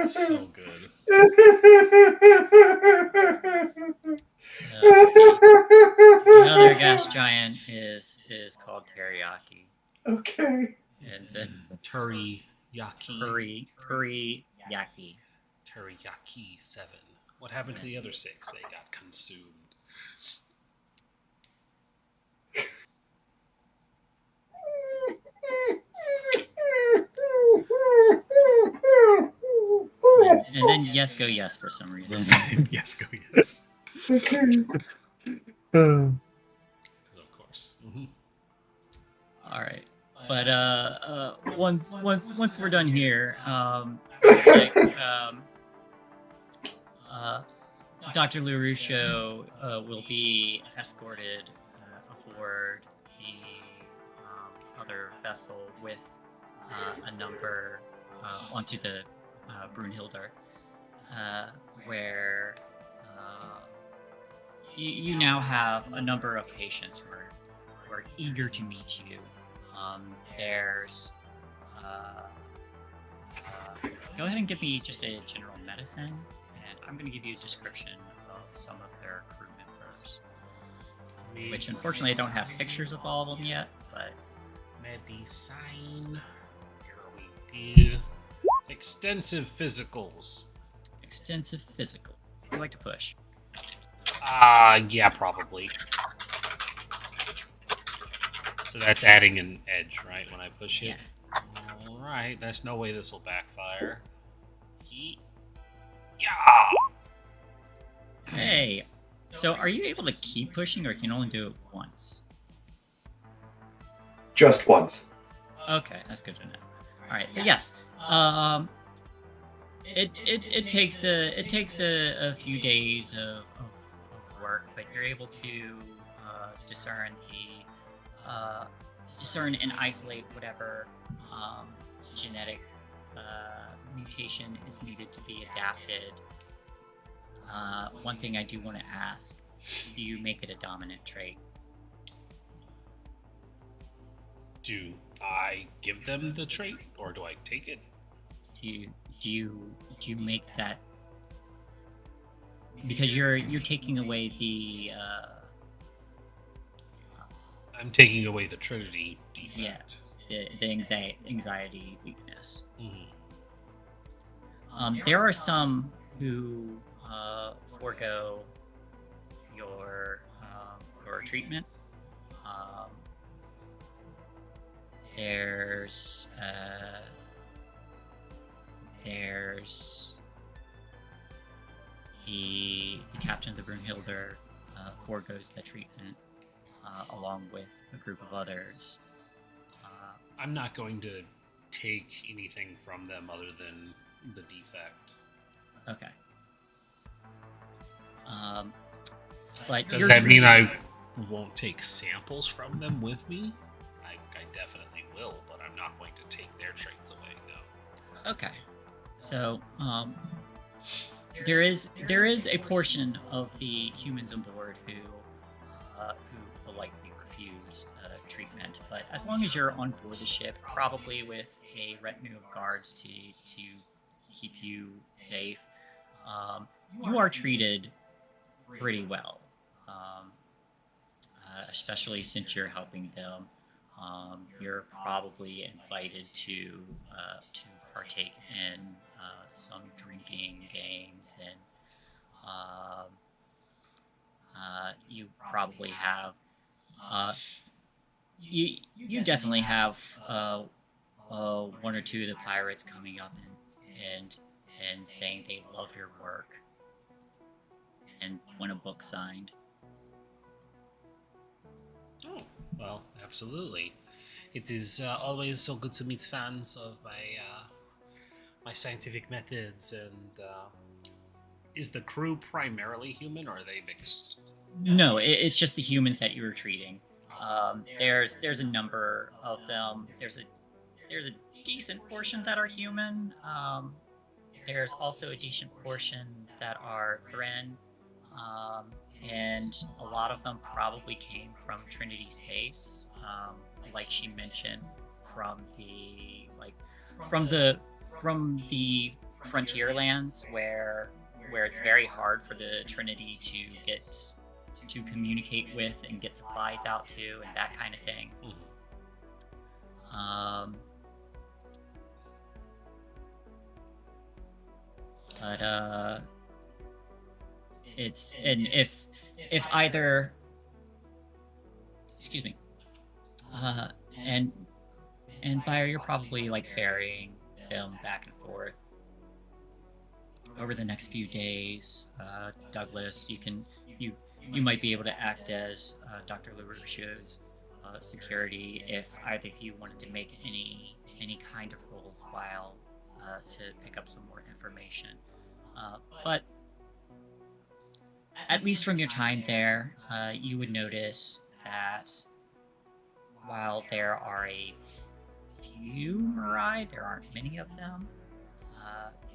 So good. The other gas giant is called teriyaki, Okay. and then Teriyaki. teriyaki. Teriyaki 7. What happened to the other 6? They got consumed. And then yes, go yes for some reason. Yes, go yes. Okay. Because of course. All right, but once we're done here, Dr. LaRusso will be escorted aboard the other vessel with a number onto the Brunhilde, where you now have a number of patients who are eager to meet you. There's go ahead and give me just a general medicine, and I'm going to give you a description of some of their crew members, which unfortunately I don't have pictures of all of them yet, but Medicine. Here we go. Extensive physicals. extensive physical. You like to push. Yeah, probably. So that's adding an edge, right, when I push it? Yeah. Alright, there's no way this will backfire. Yeah! Hey, so are you able to keep pushing, or can you only do it once? Just once. Okay, that's good to know. All right, but yes, it takes a few days of work, but you're able to discern and isolate whatever genetic mutation is needed to be adapted. One thing I do want to ask: do you make it a dominant trait? Do I give them the trait, or do I take it? Do you make that, because you're taking away the I'm taking away the Trinity defect. the anxiety weakness. Mhm. There are some who forego your treatment. There's the captain of the Brunhilde foregoes the treatment along with a group of others. I'm not going to take anything from them other than the defect. Okay. But Does that mean I won't take samples from them with me? I definitely will, but I'm not going to take their traits away, no. Okay. So, there is a portion of the humans on board who will likely refuse treatment, but as long as you're on board the ship, probably with a retinue of guards to keep you safe, you are treated pretty well, especially since you're helping them. You're probably invited to partake in some drinking games, and um, you probably have you definitely have one or two of the pirates coming up and and saying they love your work and want a book signed. Oh, well, absolutely. It is always so good to meet fans of my scientific methods. And is the crew primarily human, or are they mixed? No, it's just the humans that you were treating. There's a number of them. There's a decent portion that are human. There's also a decent portion that are Thren, um, and a lot of them probably came from Trinity Space, like she mentioned, from the from the from the frontier lands where it's very hard for the Trinity to communicate with and get supplies out to and that kind of thing. But it's and if either excuse me and Bayer, you're probably like ferrying them back and forth over the next few days. Douglas, you might be able to act as Dr. LaRouche's security if either of you wanted to make any kind of roles while to pick up some more information. But at least from your time there, you would notice that while there are a few Mirai, there aren't many of them.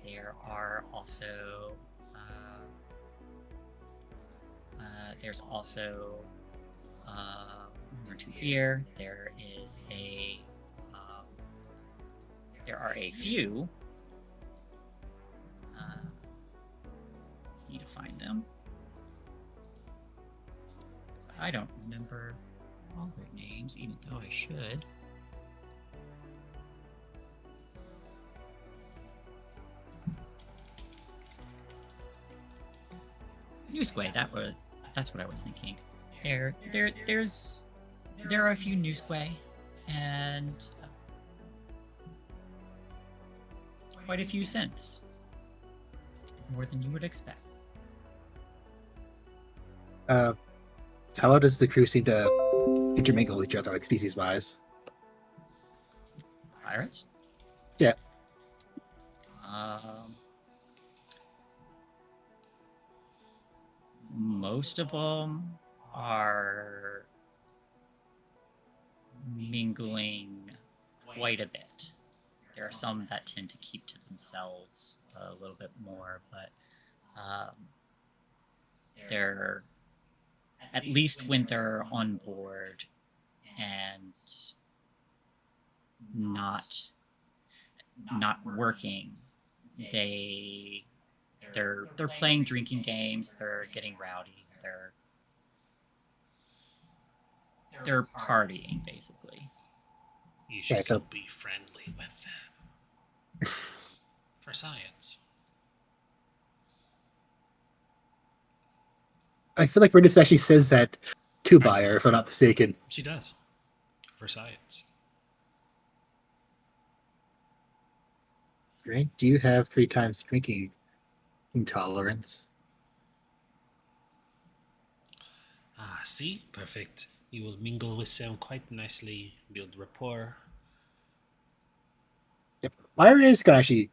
There are also there's also one or two here. There are a few. Need to find them. I don't remember all their names, even though I should. Newsquay, that's what I was thinking. There are a few Newsquay, and quite a few synths. More than you would expect. How well does the crew seem to intermingle with each other, like species-wise? Pirates? Yeah. Most of them are mingling quite a bit. There are some that tend to keep to themselves a little bit more, but they're, at least when they're on board and not working, they're playing drinking games, they're getting rowdy, they're partying basically. You should still be friendly with them. For science. I feel like Verdis actually says that to Bayer, if I'm not mistaken. She does. For science. Right? Do you have 3 times drinking intolerance? Ah, see? Perfect. You will mingle with them quite nicely, build rapport. Yep. Bayer is going to actually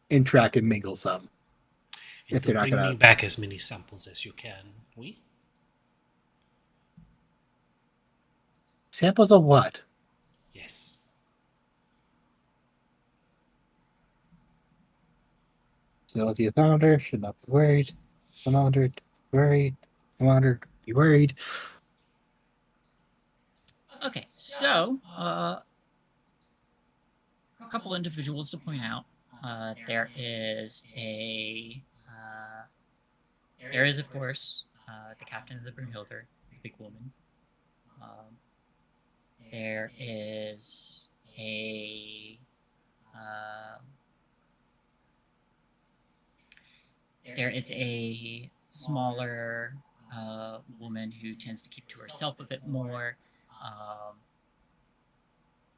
interact and mingle some. And If they're not bring going me to... back as many samples as you can. Oui? Samples of what? Yes. So the Thermometer should not be worried. Thermometer, worried. Thermometer, be worried. Okay, so a couple individuals to point out. There is, of course, the captain of the Brunhilder, the big woman. There is a smaller woman who tends to keep to herself a bit more.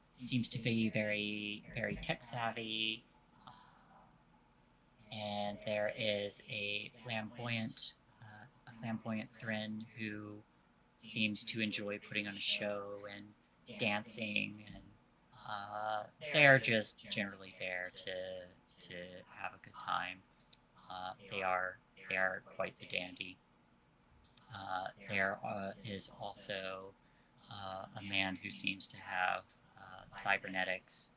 Seems to be very, very tech savvy. And there is a flamboyant Thren who seems to enjoy putting on a show and dancing, and they're just generally there to have a good time. They are quite the dandy. There is also a man who seems to have cybernetics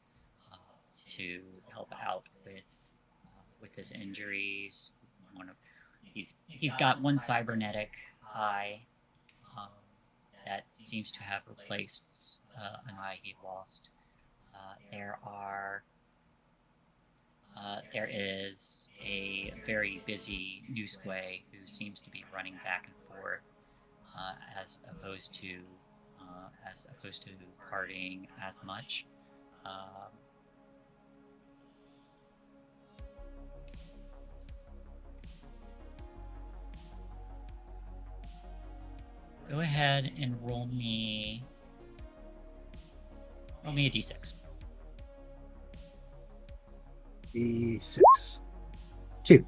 to help out with his injuries. He's got one cybernetic eye that seems to have replaced an eye he lost. There is a very busy newsquay who seems to be running back and forth, as opposed to partying as much. Go ahead and roll me a d6. D6. 2.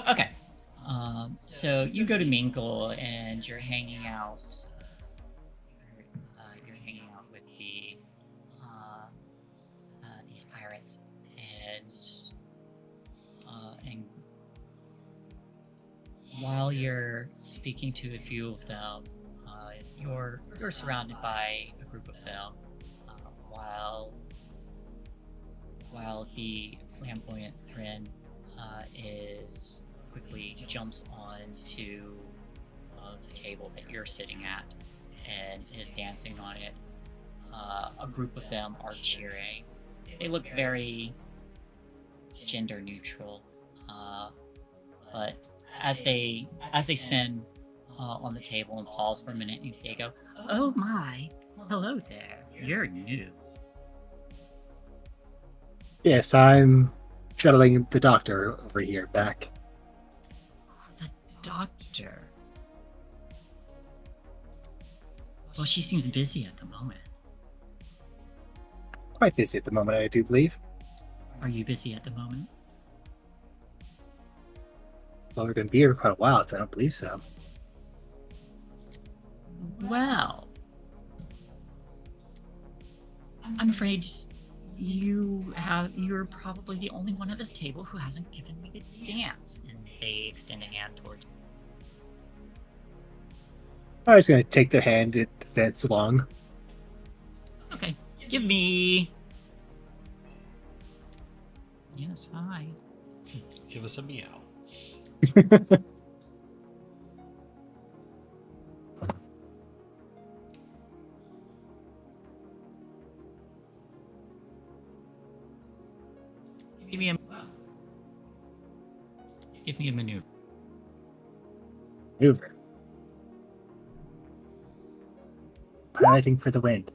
Okay. So you go to Mingle and you're hanging out. You're hanging out with these pirates, and while you're speaking to a few of them, you're surrounded by a group of them, while the flamboyant Thren quickly jumps onto the table that you're sitting at and is dancing on it. A group of them are cheering. They look very gender neutral, but as they spin on the table and pause for a minute, they go, "Oh my, hello there. You're new." Yes, I'm shuttling the doctor over here back. The doctor. Well, she seems busy at the moment. Quite busy at the moment, I do believe. Are you busy at the moment? Well, we're going to be here for quite a while, so I don't believe so. Well, I'm afraid you're probably the only one at this table who hasn't given me a dance. And they extend a hand towards you. I was going to take their hand and dance along. Okay, give me. Yes, hi. Give us a meow. Give me a maneuver. Maneuver. Piloting for the wind.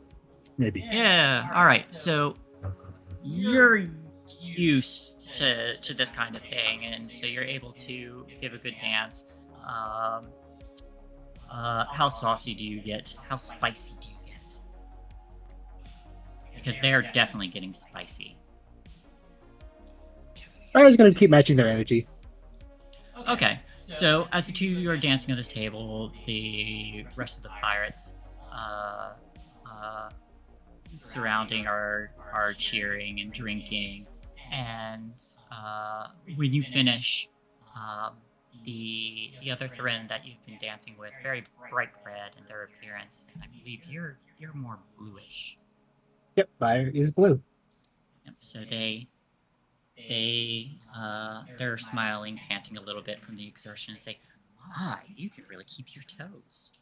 Maybe. Yeah, alright, so you're used to this kind of thing, and so you're able to give a good dance. How saucy do you get? How spicy do you get? Because they're definitely getting spicy. I was going to keep matching their energy. Okay, so as the two of you are dancing on this table, the rest of the pirates surrounding are cheering and drinking, and when you finish, the other Thren that you've been dancing with, very bright red in their appearance. I believe you're more bluish. Yep, fire is blue. Yep, so they're smiling, panting a little bit from the exertion, and say, "My, you can really keep your toes."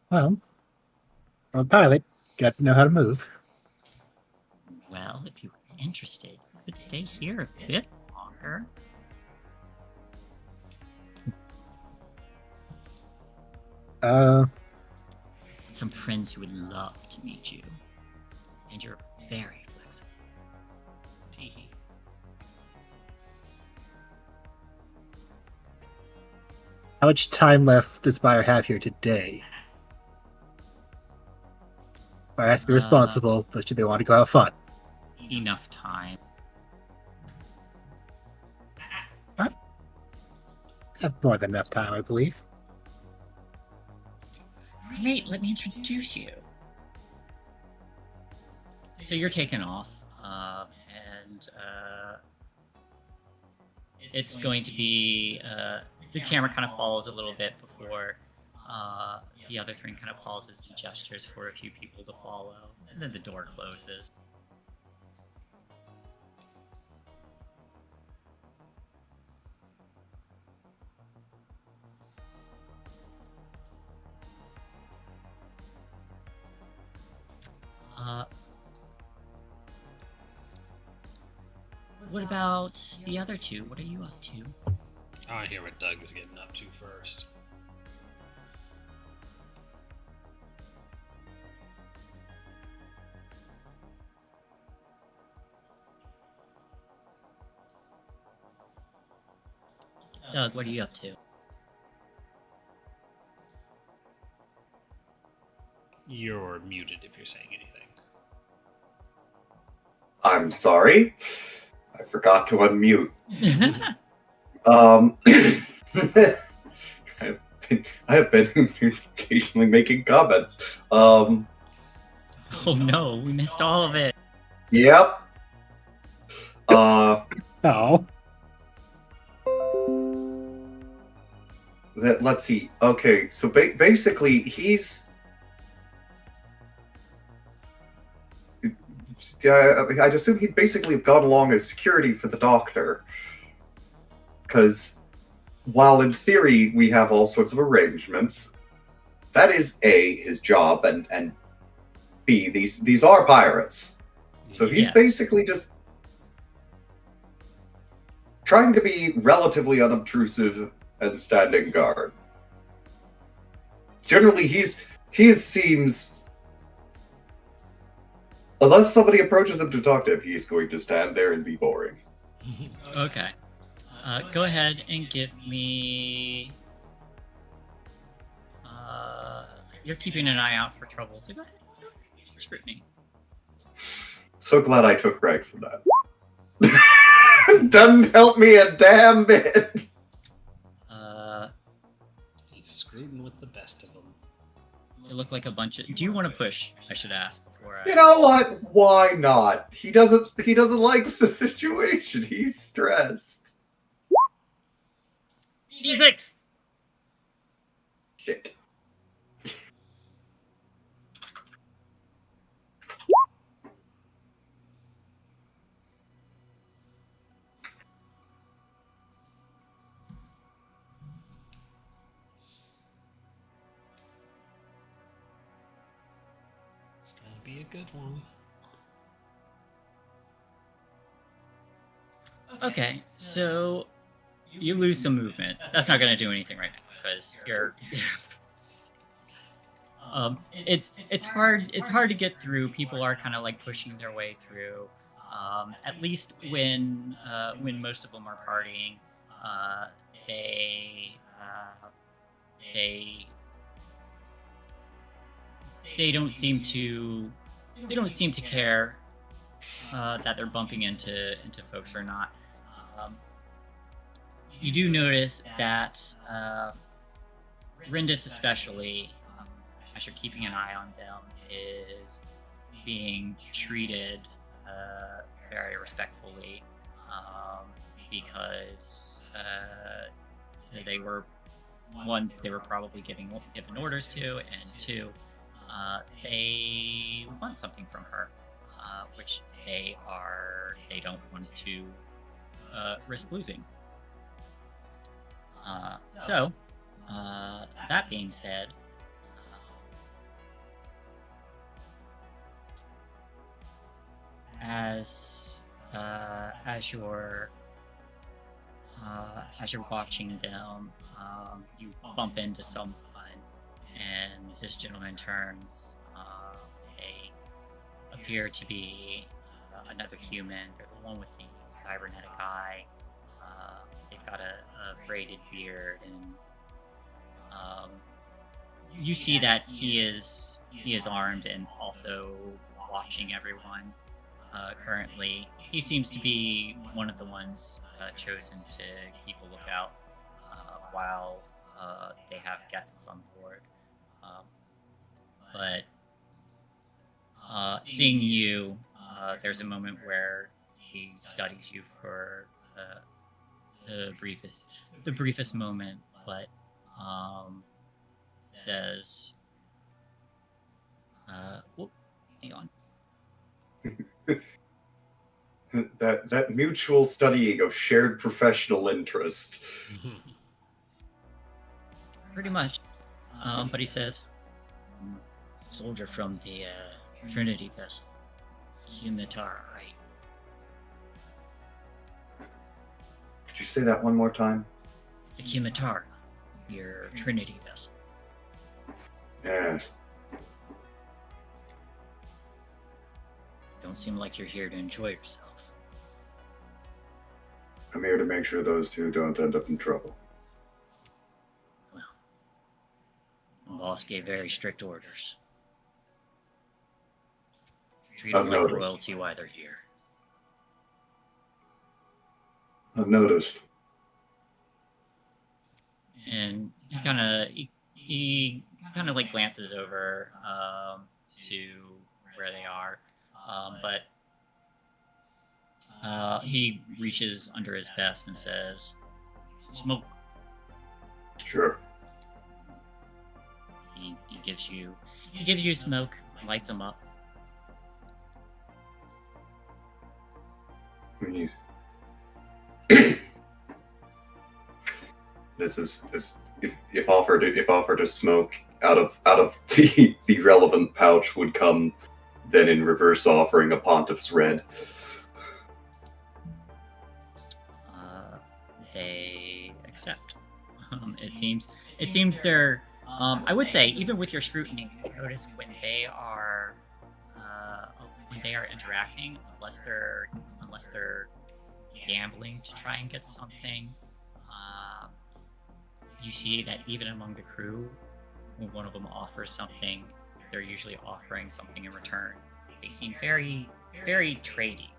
Well, I'm a pilot. Got to know how to move. Well, if you're interested, you could stay here a bit longer. Some friends who would love to meet you. And you're very flexible. Teehee. How much time left does Spire have here today? Spire has to be responsible, but should they want to go have fun? Enough time. Have more than enough time, I believe. Mate, let me introduce you. So you're taken off, and it's going to be the camera kind of follows a little bit before the other train kind of pauses and gestures for a few people to follow, and then the door closes. What about the other two? What are you up to? I want to hear what Doug is getting up to first. Doug, what are you up to? You're muted if you're saying anything. I'm sorry. I forgot to unmute. I have been occasionally making comments. Oh no, we missed all of it. Yep. Oh. Let's see. Okay, so basically, he's. I'd assume he'd basically have gone along as security for the doctor. Because while in theory we have all sorts of arrangements, that is A, his job, and B, these are pirates. So he's basically just trying to be relatively unobtrusive and standing guard. Generally, he seems, unless somebody approaches him to talk to him, he's going to stand there and be boring. Okay. Go ahead and give me... you're keeping an eye out for trouble, so go ahead. Scrutiny. So glad I took Rex in that. Doesn't help me a damn bit. He's screwing with the best of them. They look like a bunch of... Do you want to push? I should ask before I... You know what? Why not? He doesn't like the situation. He's stressed. D6! Shit. It's gonna be a good one. Okay, so you lose some movement. That's not going to do anything right now because you're. It's hard to get through. People are kind of like pushing their way through. At least when most of them are partying, they don't seem to care that they're bumping into folks or not. You do notice that Rindis especially, as you're keeping an eye on them, is being treated very respectfully because they were probably given orders to, and two, they want something from her, which they don't want to risk losing. So, that being said, as you're watching them, you bump into someone, and this gentleman turns. They appear to be another human. They're the one with the cybernetic eye. They've got a braided beard, and you see that he is armed and also watching everyone. Currently, he seems to be one of the ones chosen to keep a lookout while they have guests on board. But seeing you, there's a moment where he studies you for the briefest moment, but says, whoop, hang on. that mutual studying of shared professional interest. Pretty much. But he says, soldier from the Trinity vessel, Humitar, right? Could you say that one more time? The Humitar, your Trinity vessel. Yes. Don't seem like you're here to enjoy yourself. I'm here to make sure those two don't end up in trouble. Well, the boss gave very strict orders. Treat them like royalty while they're here. I've noticed. And he kind of like glances over to where they are, but he reaches under his vest and says, "Smoke." Sure. He gives you smoke, lights them up. This is if offered to smoke out of the relevant pouch would come then in reverse offering a Pontiff's Red. They accept. It seems they're. I would say even with your scrutiny, you notice when they are interacting, unless they're gambling to try and get something. You see that even among the crew, when one of them offers something, they're usually offering something in return. They seem very, very tradey.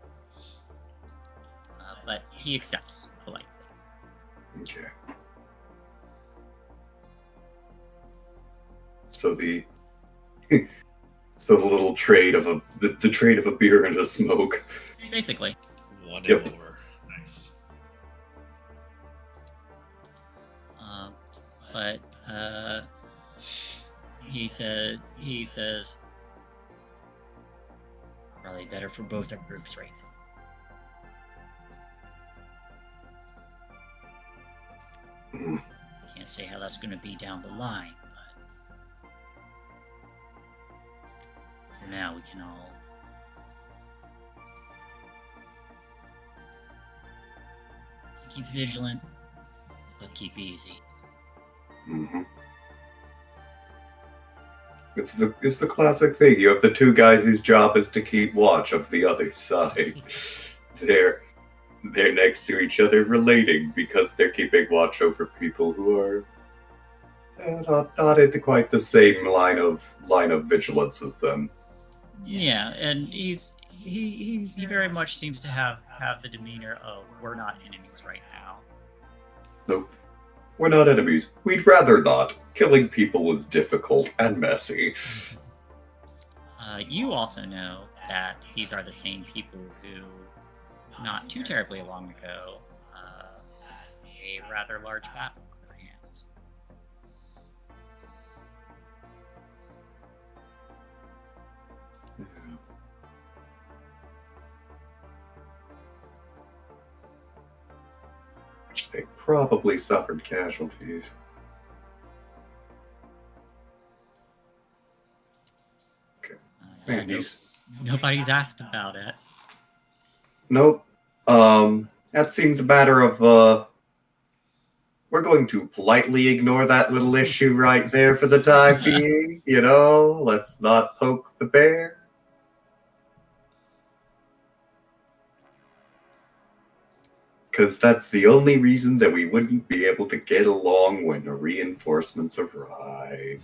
But he accepts politely. Okay. So the little trade of the trade of a beer and a smoke. Basically. One Yep. and more. Nice. But he says probably better for both our groups right now. Mm. Can't say how that's going to be down the line, but for now we can all keep vigilant, but keep easy. Mm-hmm. It's the classic thing. You have the two guys whose job is to keep watch of the other side. They're next to each other, relating because they're keeping watch over people who are not into quite the same line of vigilance as them. Yeah, and he very much seems to have the demeanor of we're not enemies right now. Nope. We're not enemies. We'd rather not. Killing people is difficult and messy. You also know that these are the same people who, not too terribly long ago, had a rather large battle on their hands. They probably suffered casualties. Yeah, Man, these nobody's asked about it. Nope. That seems a matter of, we're going to politely ignore that little issue right there for the time being. Let's not poke the bear. Because that's the only reason that we wouldn't be able to get along when the reinforcements arrive.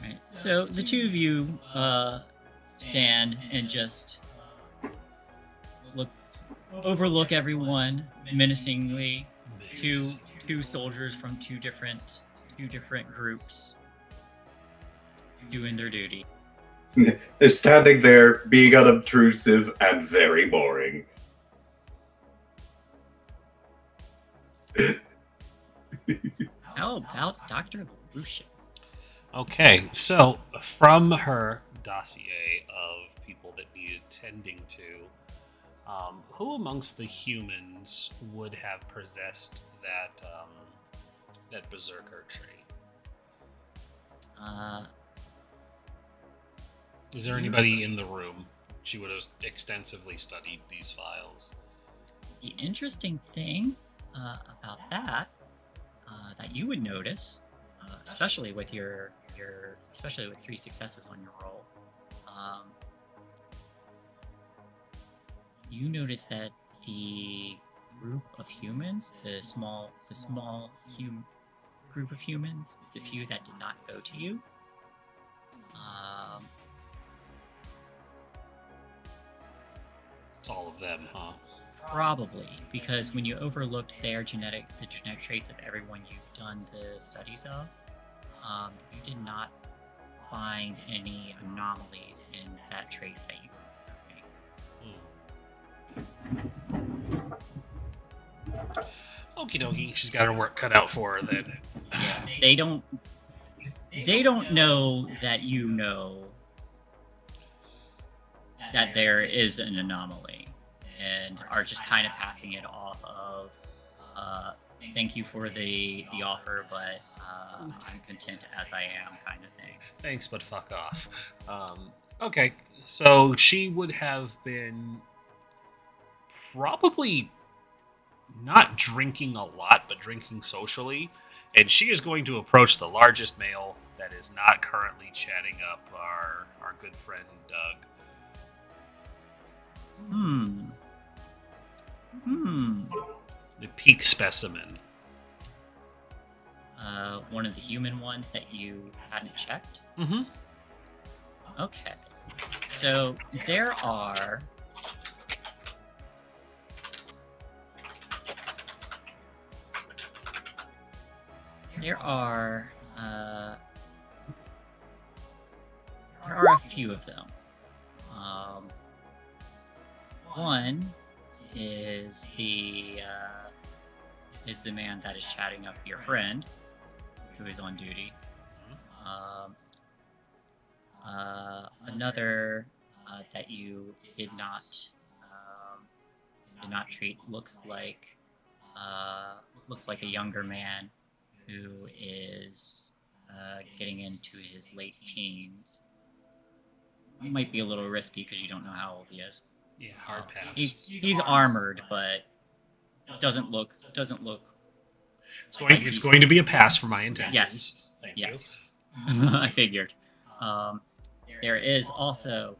Right. So the two of you stand and just overlook everyone menacingly. Two soldiers from two different groups doing their duty. They're standing there, being unobtrusive and very boring. How about Dr. Lucian? Okay, so from her dossier of people that needed tending to, who amongst the humans would have possessed that berserker trait? Is there anybody in the room? She would have extensively studied these files. The interesting thing about that you would notice, especially with especially with 3 successes on your roll, you notice that the group of humans, the small group of humans, the few that did not go to you, It's all of them, huh? probably, because when you overlooked the genetic traits of everyone you've done the studies of, you did not find any anomalies in that trait that you were observing. Okie dokie, she's got her work cut out for her then. Yeah, they don't know that you know that there is an anomaly, and are just kind of passing it off of thank you for the offer, but I'm content as I am, kind of thing. Thanks, but fuck off. Okay, so she would have been probably not drinking a lot, but drinking socially, and she is going to approach the largest male that is not currently chatting up our good friend Doug. The peak specimen. One of the human ones that you hadn't checked? Mm-hmm. Okay. So there are a few of them. One is the man that is chatting up your friend, who is on duty. Another that you did not treat looks like a younger man who is getting into his late teens. Might be a little risky because you don't know how old he is. Yeah, hard pass. He's armored, but doesn't look. It's going to be a pass for my intentions. Yes. I figured. There is also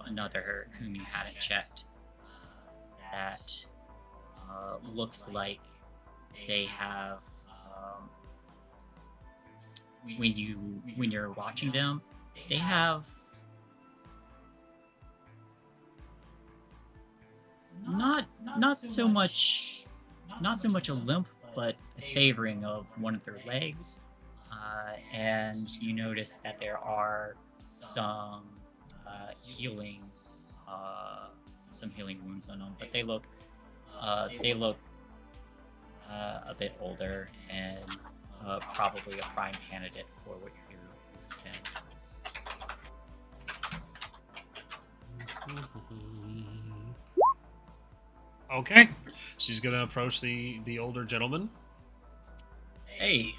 another whom you hadn't checked that looks like they have when you're watching them, they have not so much a limp, but a favoring of one of their legs, and you notice that there are some healing wounds on them, but they look a bit older and probably a prime candidate for what you intend. Okay, she's gonna approach the older gentleman. Hey,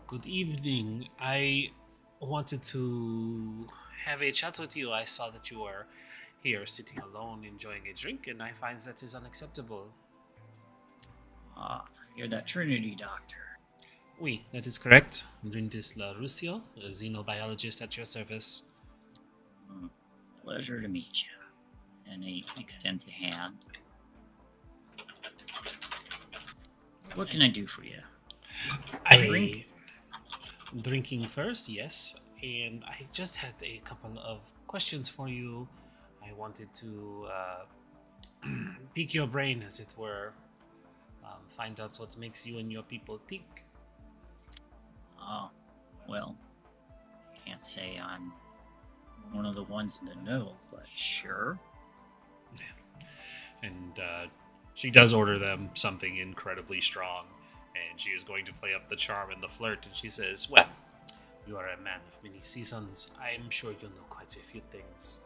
good evening. I wanted to have a chat with you. I saw that you were here sitting alone enjoying a drink, and I find that is unacceptable. Ah, you're that Trinity doctor. Oui, that is correct. Brindis La Rusio, a xenobiologist at your service. Pleasure to meet you. And he extends a hand. What can I do for you? Drink? Drinking first, yes. And I just had a couple of questions for you. I wanted to pique your brain, as it were. Find out what makes you and your people tick. Oh, well, can't say I'm one of the ones in the know, but sure. And she does order them something incredibly strong, and she is going to play up the charm and the flirt, and she says, well, you are a man of many seasons. I am sure you know quite a few things.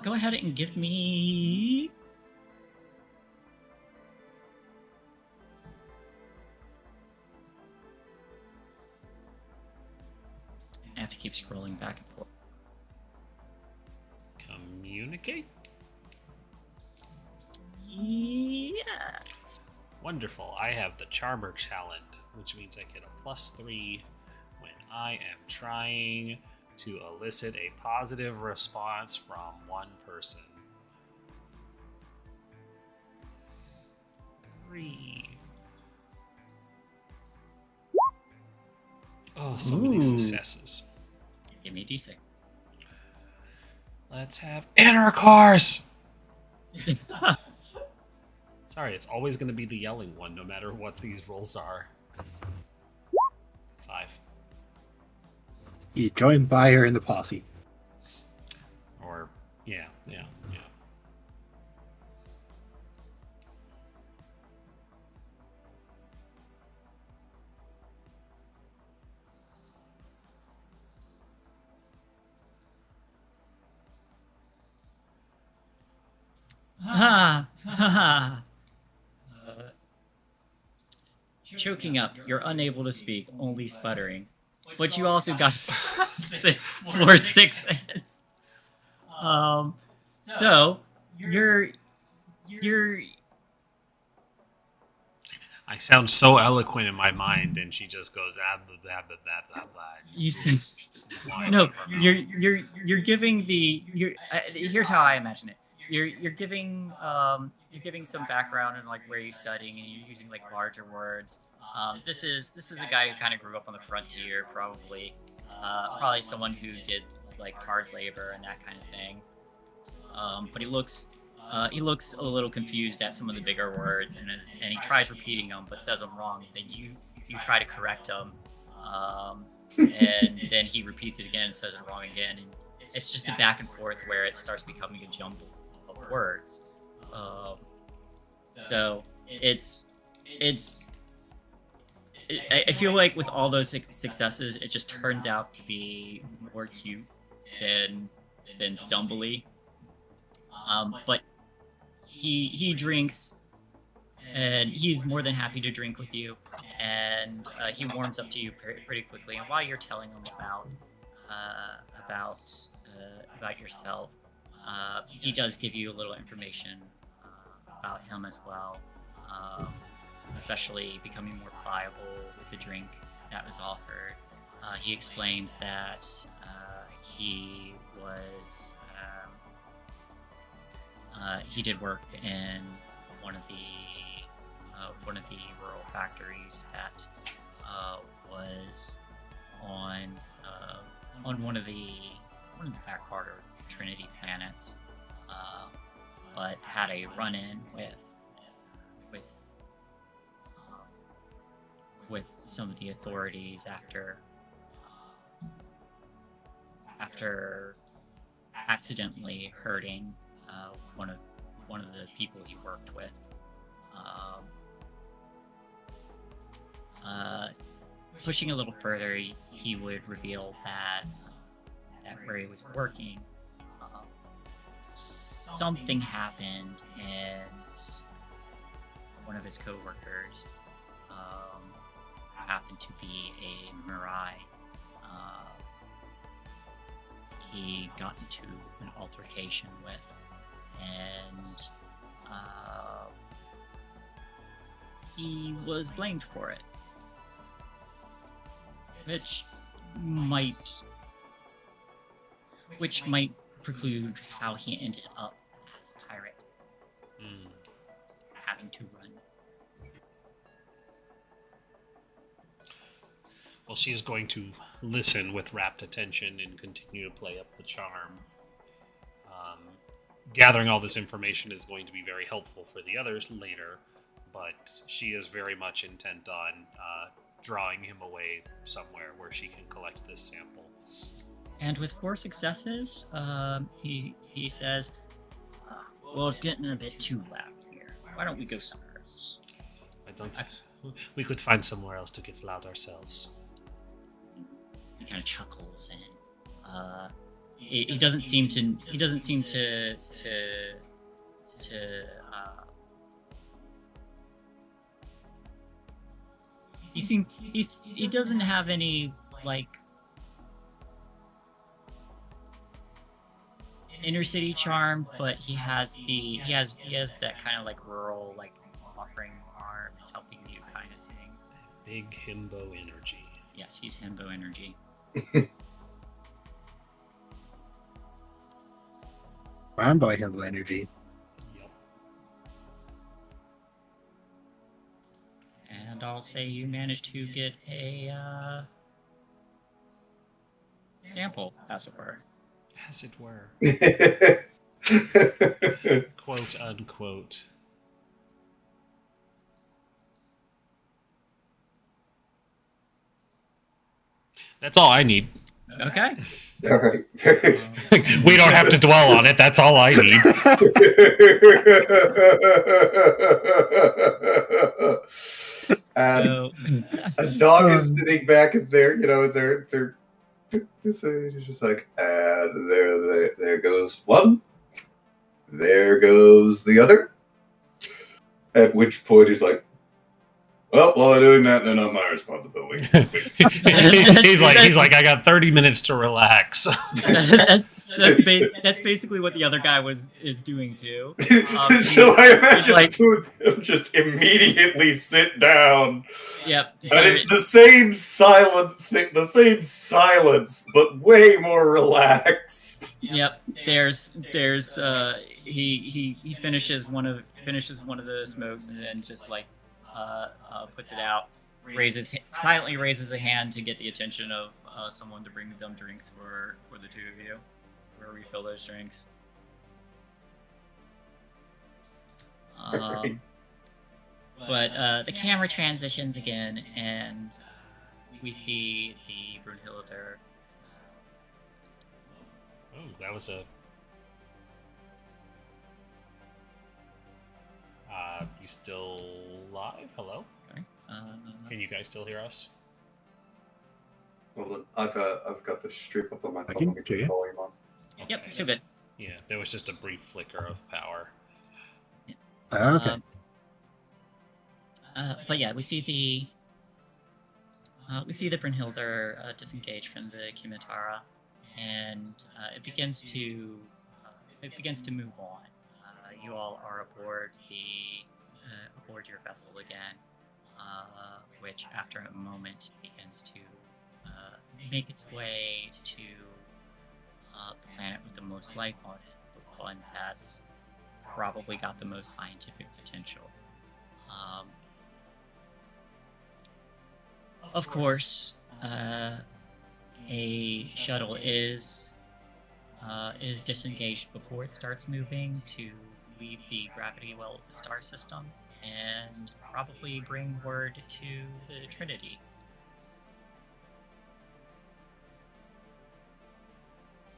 Go ahead and give me... I have to keep scrolling back and forth. Communicate? Yes. Wonderful. I have the Charmer talent, which means I get a +3 when I am trying to elicit a positive response from one person. 3. Oh, so many Ooh. successes. Give me a D6. Let's have intercourse! Sorry, it's always going to be the yelling one, no matter what these rolls are. 5. You join Bayer in the posse. Or, yeah. Ha ha. Choking up, you're unable to speak, only sputtering. But you also got 4 6s. So you're I sound so eloquent in my mind, and she just goes, blah. you say no. You're giving the here's how I imagine it. You're giving some background and like where you're studying, and you're using like larger words. This is a guy who kind of grew up on the frontier, probably someone who did like hard labor and that kind of thing. But he looks a little confused at some of the bigger words, and he tries repeating them but says them wrong. Then you try to correct him, and then he repeats it again and says it wrong again, and it's just a back and forth where it starts becoming a jumble of words. So I feel like with all those successes, it just turns out to be more cute than stumbly. But he drinks, and he's more than happy to drink with you, and he warms up to you pretty quickly. And while you're telling him about yourself, he does give you a little information about him as well, especially becoming more pliable with the drink that was offered. He explains that he was he did work in one of the rural factories that was on one of the back part of Trinity planets, but had a run-in with some of the authorities after accidentally hurting one of the people he worked with. Pushing a little further, he would reveal that where he was working, something happened, and one of his coworkers happened to be a Mirai. He got into an altercation with, and he was blamed for it, which might preclude how he ended up as a pirate, having to run. Well, she is going to listen with rapt attention and continue to play up the charm. Gathering all this information is going to be very helpful for the others later, but she is very much intent on drawing him away somewhere where she can collect this sample. And with 4 successes, he says, well, it's getting a bit too loud here. Why don't we go somewhere else? We could find somewhere else to get loud ourselves. He kind of chuckles, and he doesn't seem to. He doesn't seem to. He doesn't have any like inner city charm, but he has that kind of like rural, like offering arm and helping you kind of thing. Big himbo energy. Yes, he's himbo energy. Farm boy himbo energy. Yep. And I'll say you managed to get a sample, as it were. As it were. Quote unquote. That's all I need. Okay. All right. We don't have to dwell on it. That's all I need. And So, a dog is sitting back in there, they're just like, and there goes one, there goes the other. At which point he's like, well, while I'm doing that, then not my responsibility. he's like, I got 30 minutes to relax. that's basically what the other guy is doing too. So I imagine like- two of them just immediately sit down. Yep. And it's the same silent thing, the same silence, but way more relaxed. Yep. There's he finishes one of the smokes and then just like puts it out, silently raises a hand to get the attention of someone to bring them drinks for the two of you, or refill those drinks. Right. But the camera transitions again, and we see the Brunhilde. Oh, that was a... you still live? Hello? Sorry. Can you guys still hear us? Hold on, I've got the strip up on my phone. can Let me hear put you. the volume on. Yep, still good. Yeah, there was just a brief flicker of power. Okay. But yeah, we see the Brunhilde disengage from the Kimitara, and it begins to move on. You all are aboard your vessel again, which after a moment begins to make its way to the planet with the most life on it, the one that's probably got the most scientific potential. Of course, a shuttle is disengaged before it starts moving to leave the gravity well of the star system and probably bring word to the Trinity.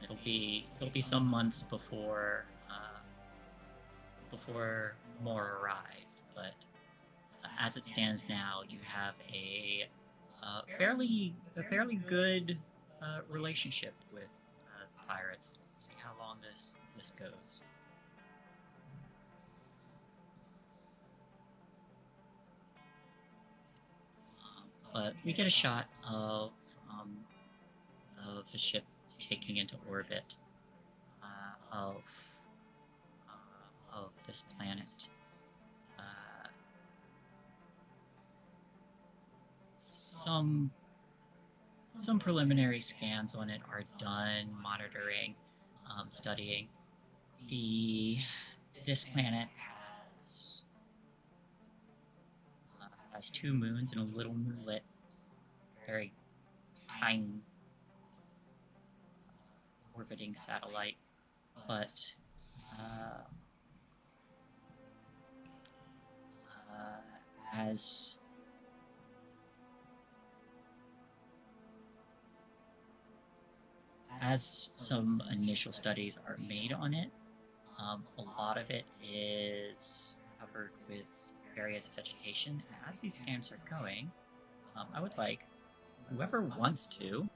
It'll be some months before more arrive, but as it stands now, you have a fairly good relationship with the pirates. See how long this goes. but we get a shot of the ship taking into orbit of this planet. Some preliminary scans on it are done, monitoring, studying. This planet has 2 moons and a little moonlet, very tiny orbiting satellite, but as some initial studies are made on it, a lot of it is covered with various vegetation. And as these scans are going, I would like whoever wants to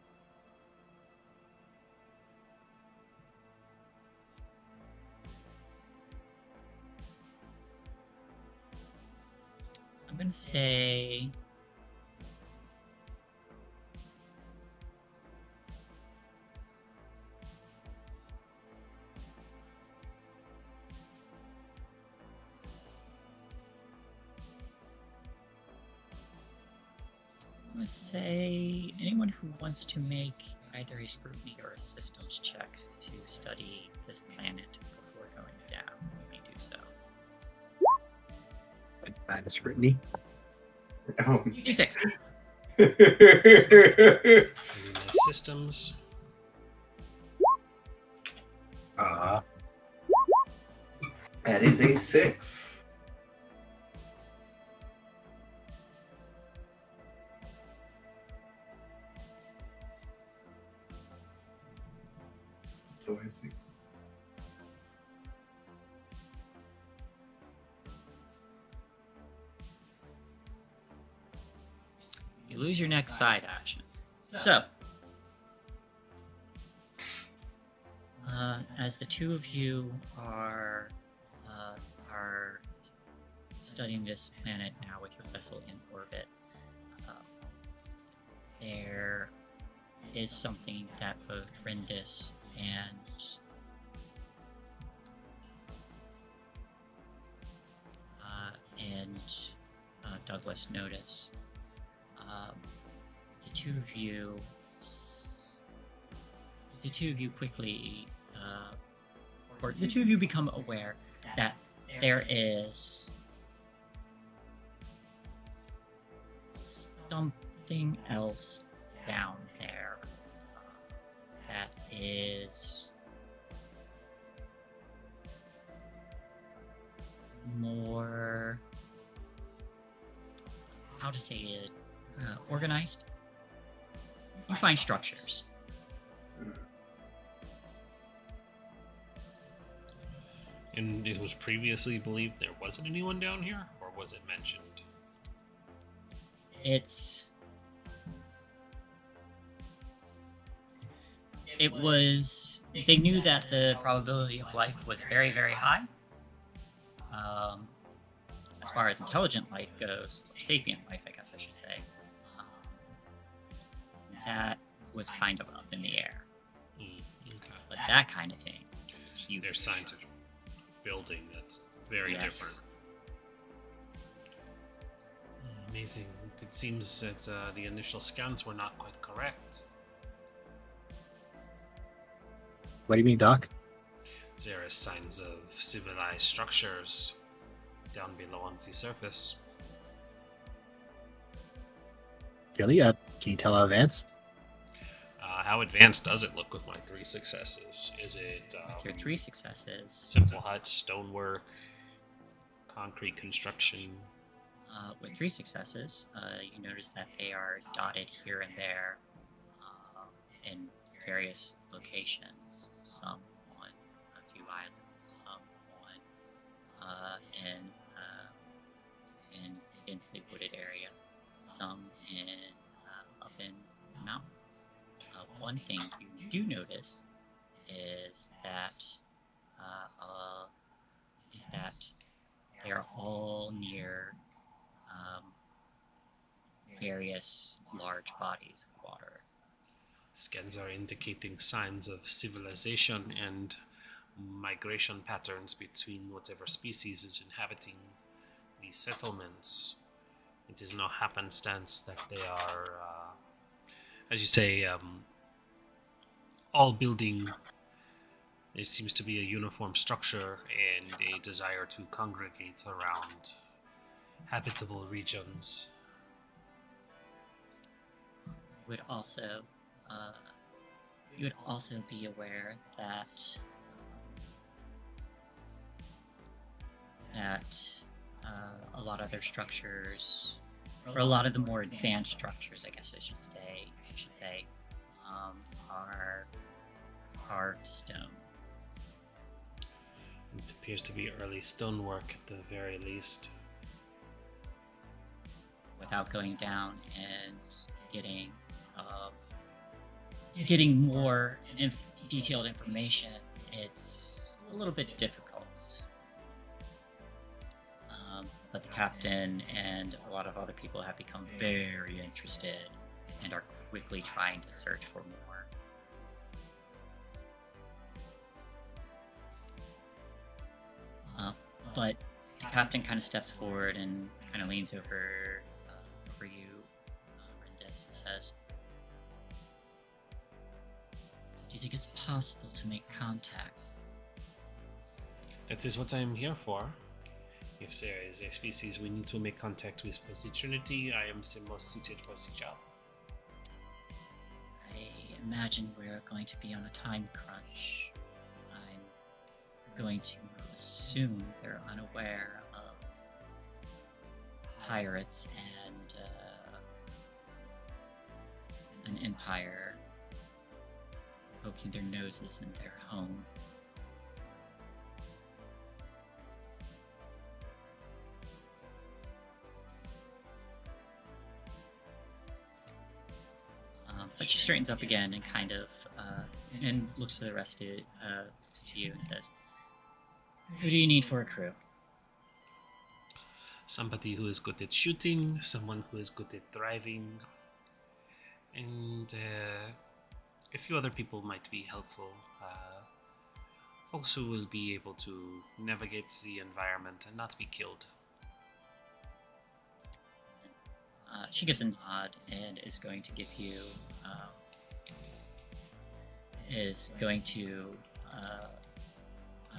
I'm gonna say anyone who wants to make either a scrutiny or a systems check to study this planet before going down may do so. Minus scrutiny. Oh. D6. Systems. That is a 6. So I think. You lose your next side action. So, as the two of you are studying this planet now with your vessel in orbit, there is something that both Rendis and Douglas notice. The two of you quickly, or the two of you become aware that there is something else down there that is more, how to say it, organized. You find structures. And it was previously believed there wasn't anyone down here, or was it mentioned? They knew that the probability of life was very, very high. As far as intelligent life goes, sapient life, I guess I should say, that was kind of up in the air. Okay. But that kind of thing is huge. There's signs of building that's very different. Amazing. It seems that the initial scans were not quite correct. What do you mean, Doc? There are signs of civilized structures down below on the surface. Really? Can you tell how advanced? How advanced does it look with my 3 successes? Is it Your 3 successes. simple huts, stonework, concrete construction? With 3 successes, you notice that they are dotted here and there in various locations. Some on a few islands, some on in densely wooded area, some up in the mountains. One thing you do notice is that they are all near various large bodies of water. Scans are indicating signs of civilization and migration patterns between whatever species is inhabiting these settlements. It is no happenstance that they are, as you say, all building. There seems to be a uniform structure and a desire to congregate around habitable regions. Would also, you would also be aware that a lot of their structures, or a lot of the more advanced structures, I guess I should say, are carved stone. It appears to be early stonework at the very least. Without going down and getting more detailed information, it's a little bit difficult. But the captain and a lot of other people have become very interested and are quickly trying to search for more. But the captain kind of steps forward and kind of leans over you, Rindis, and says, "Do you think it's possible to make contact?" That is what I am here for. If there is a species we need to make contact with for the Trinity, I am the most suited for the job. I imagine we're going to be on a time crunch. I'm going to assume they're unaware of pirates and an empire poking their noses in their home. But she straightens up again and kind of and looks to the rest of looks to you and says, "Who do you need for a crew?" Somebody who is good at shooting, someone who is good at driving, and a few other people might be helpful. Folks who will be able to navigate the environment and not be killed. She gives a nod and is going to give you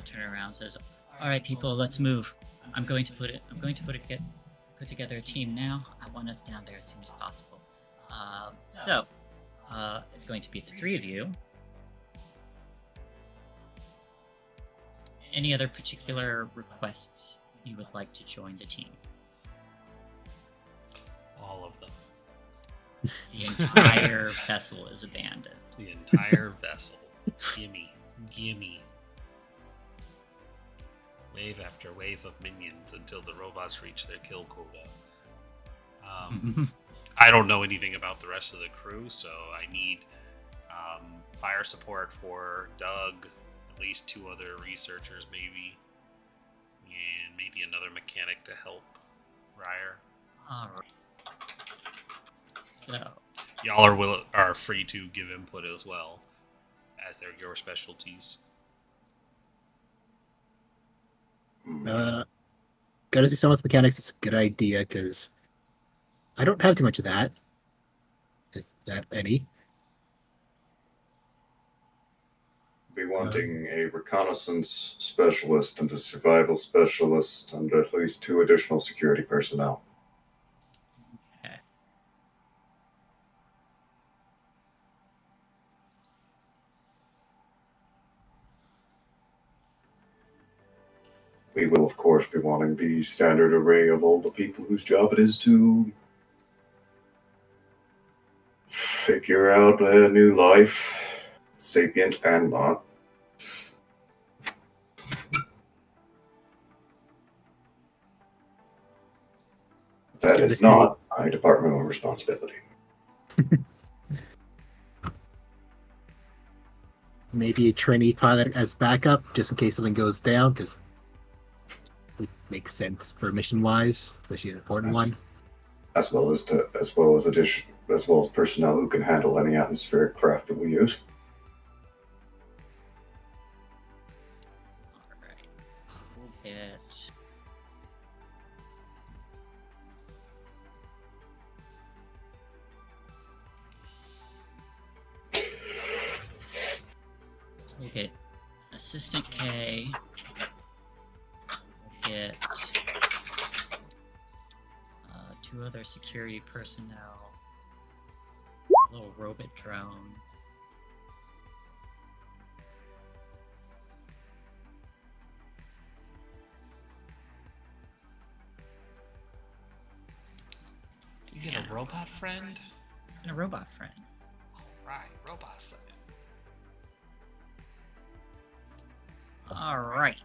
turn around and says, "All right, people, let's move. I'm going to put together a team now. I want us down there as soon as possible. So it's going to be the three of you. Any other particular requests you would like to join the team?" All of them. The entire vessel is abandoned. The entire vessel. Gimme. Wave after wave of minions until the robots reach their kill quota. I don't know anything about the rest of the crew, so I need fire support for Doug, at least 2 other researchers maybe, and maybe another mechanic to help Ryer. Alright. So, Y'all are free to give input as well, as they're your specialties. Gotta see someone's mechanics is a good idea, because I don't have too much of that. If that any. Be wanting a reconnaissance specialist and a survival specialist and at least 2 additional security personnel. okay. We will, of course, be wanting the standard array of all the people whose job it is to figure out a new life, sapient and not. That is not my departmental responsibility. Maybe a trainee pilot as backup, just in case something goes down, because it makes sense for mission-wise, especially an important one. as well as personnel who can handle any atmospheric craft that we use. Alright. We'll get... We'll get Assistant K. We'll get 2 other security personnel. A little robot drone. You get a robot friend? And a robot friend. Alright, robot friend. Alright.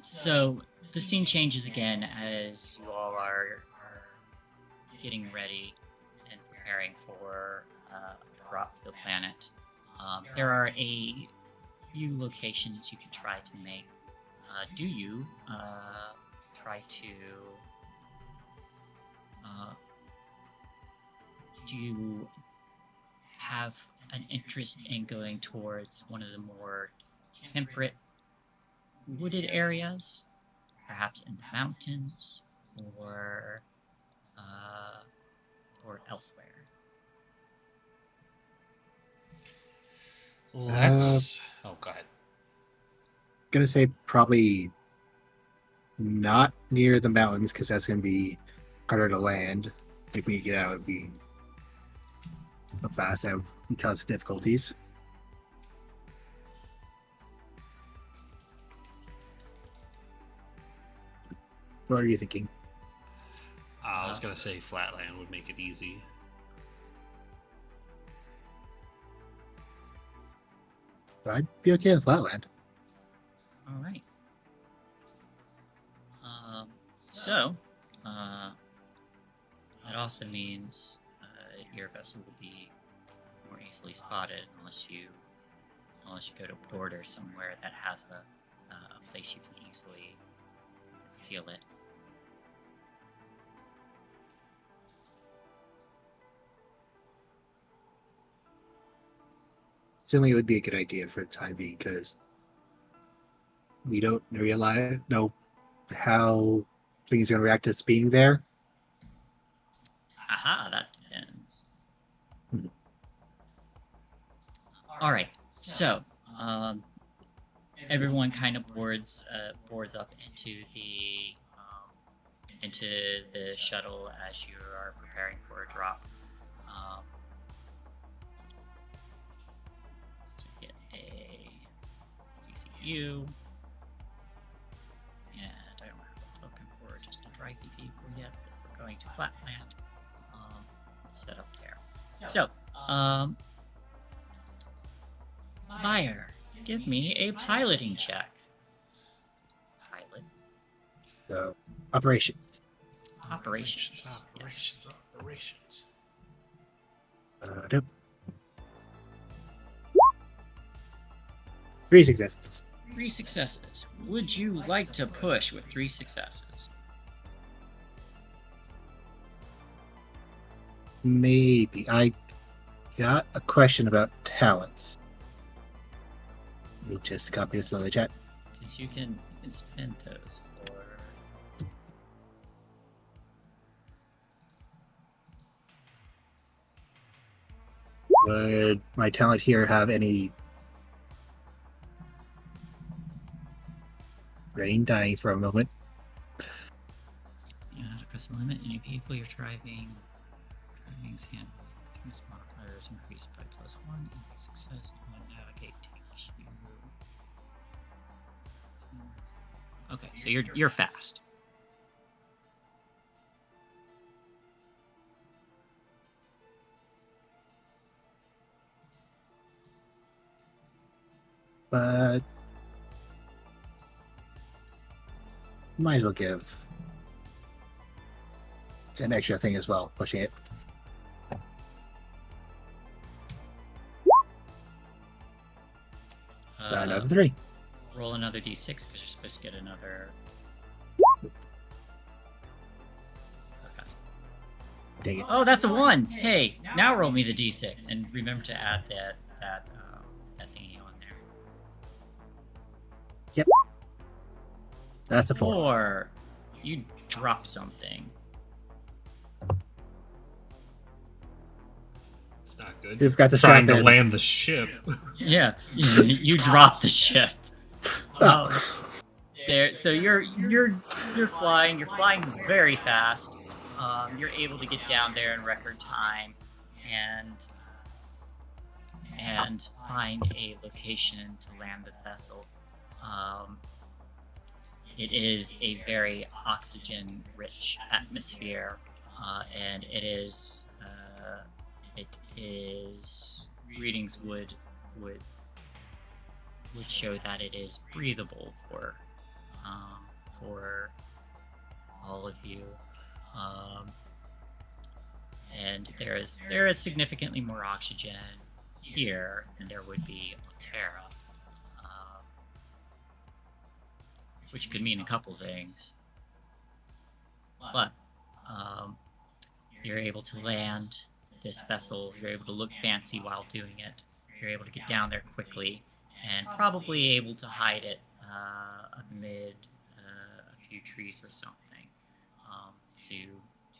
So the scene changes again as you all are getting ready and preparing for a drop to the planet. There are a few locations you could try to make. Do you try to... do you have an interest in going towards one of the more temperate wooded areas, perhaps in the mountains, or elsewhere? Let's... oh, go ahead. Gonna say probably not near the mountains because that's gonna be harder to land. If we get out, it'd be fast that would cause difficulties. What are you thinking? I was gonna say flatland would make it easy. I'd be okay with flatland. All right. So, that also means your vessel will be more easily spotted unless you go to port or somewhere that has a place you can easily conceal it. Certainly, it would be a good idea for the time being because we don't know how things are going to react to us being there. Aha, that depends. All right, so everyone kind of boards up into the shuttle as you are preparing for a drop. So get a CCU, and I don't have a token for just a dry vehicle yet, but we're going to Flatland. Set up there. So, Meyer, give me a piloting check. Pilot. So, operations. Operations. Operations. Nope. 3 successes. 3 successes. Would you like to push with 3 successes? Maybe. I got a question about talents. Let me just copy this from the chat. Because you can spend those for... Would my talent here have any brain dying for a moment? You know how to press the limit. Any vehicle you're driving's handling. Through modifiers increased by +1. Increase success when navigate takes you. Okay, so you're fast. But might as well give an extra thing as well, pushing it. Another 3. roll another d6 because you're supposed to get another. Okay. Dang it. Oh, that's a 1. Hey, now roll me the d6 and remember to add that thingy on there. That's a 4. 4. You drop something. It's not good. You've got the Trying strap to in. land the ship. Yeah, you drop the ship. There. So you're flying. You're flying very fast. You're able to get down there in record time, and find a location to land the vessel. It is a very oxygen-rich atmosphere, and it is readings would show that it is breathable for all of you, and there is significantly more oxygen here than there would be on Terra, which could mean a couple things. But you're able to land this vessel. You're able to look fancy while doing it. You're able to get down there quickly, and probably able to hide it amid a few trees or something,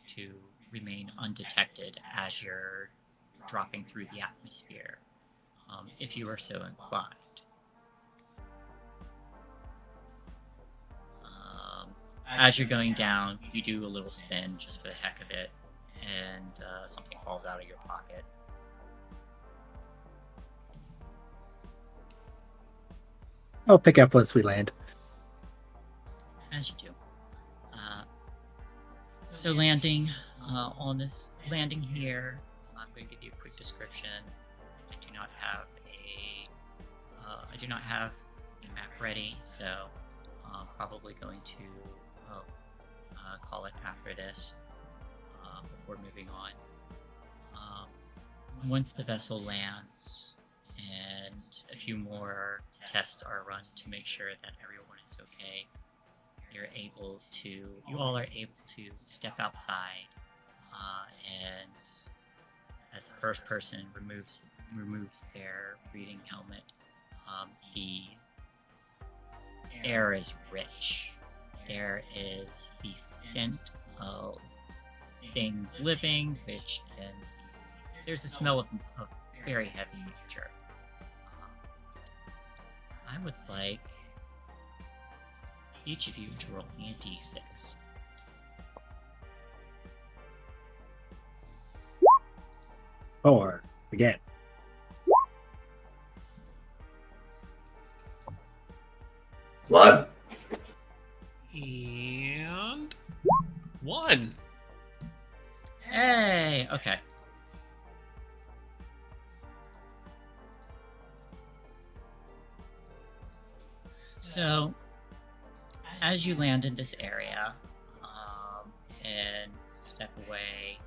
to remain undetected as you're dropping through the atmosphere, if you are so inclined. As you're going down, you do a little spin just for the heck of it, and something falls out of your pocket. I'll pick up once we land. As you do. So landing landing here, I'm going to give you a quick description. I do not have a map ready, so I'm probably going to call it after this, before moving on. Once the vessel lands and a few more tests are run to make sure that everyone is okay, you all are able to step outside, and as the first person removes their breathing helmet, the air is rich. There is the scent of things living, there's the smell of very heavy nature. I would like each of you to roll me a d6. Four again. Blood. And 1. Hey, okay. So, as you land in this area, and step away,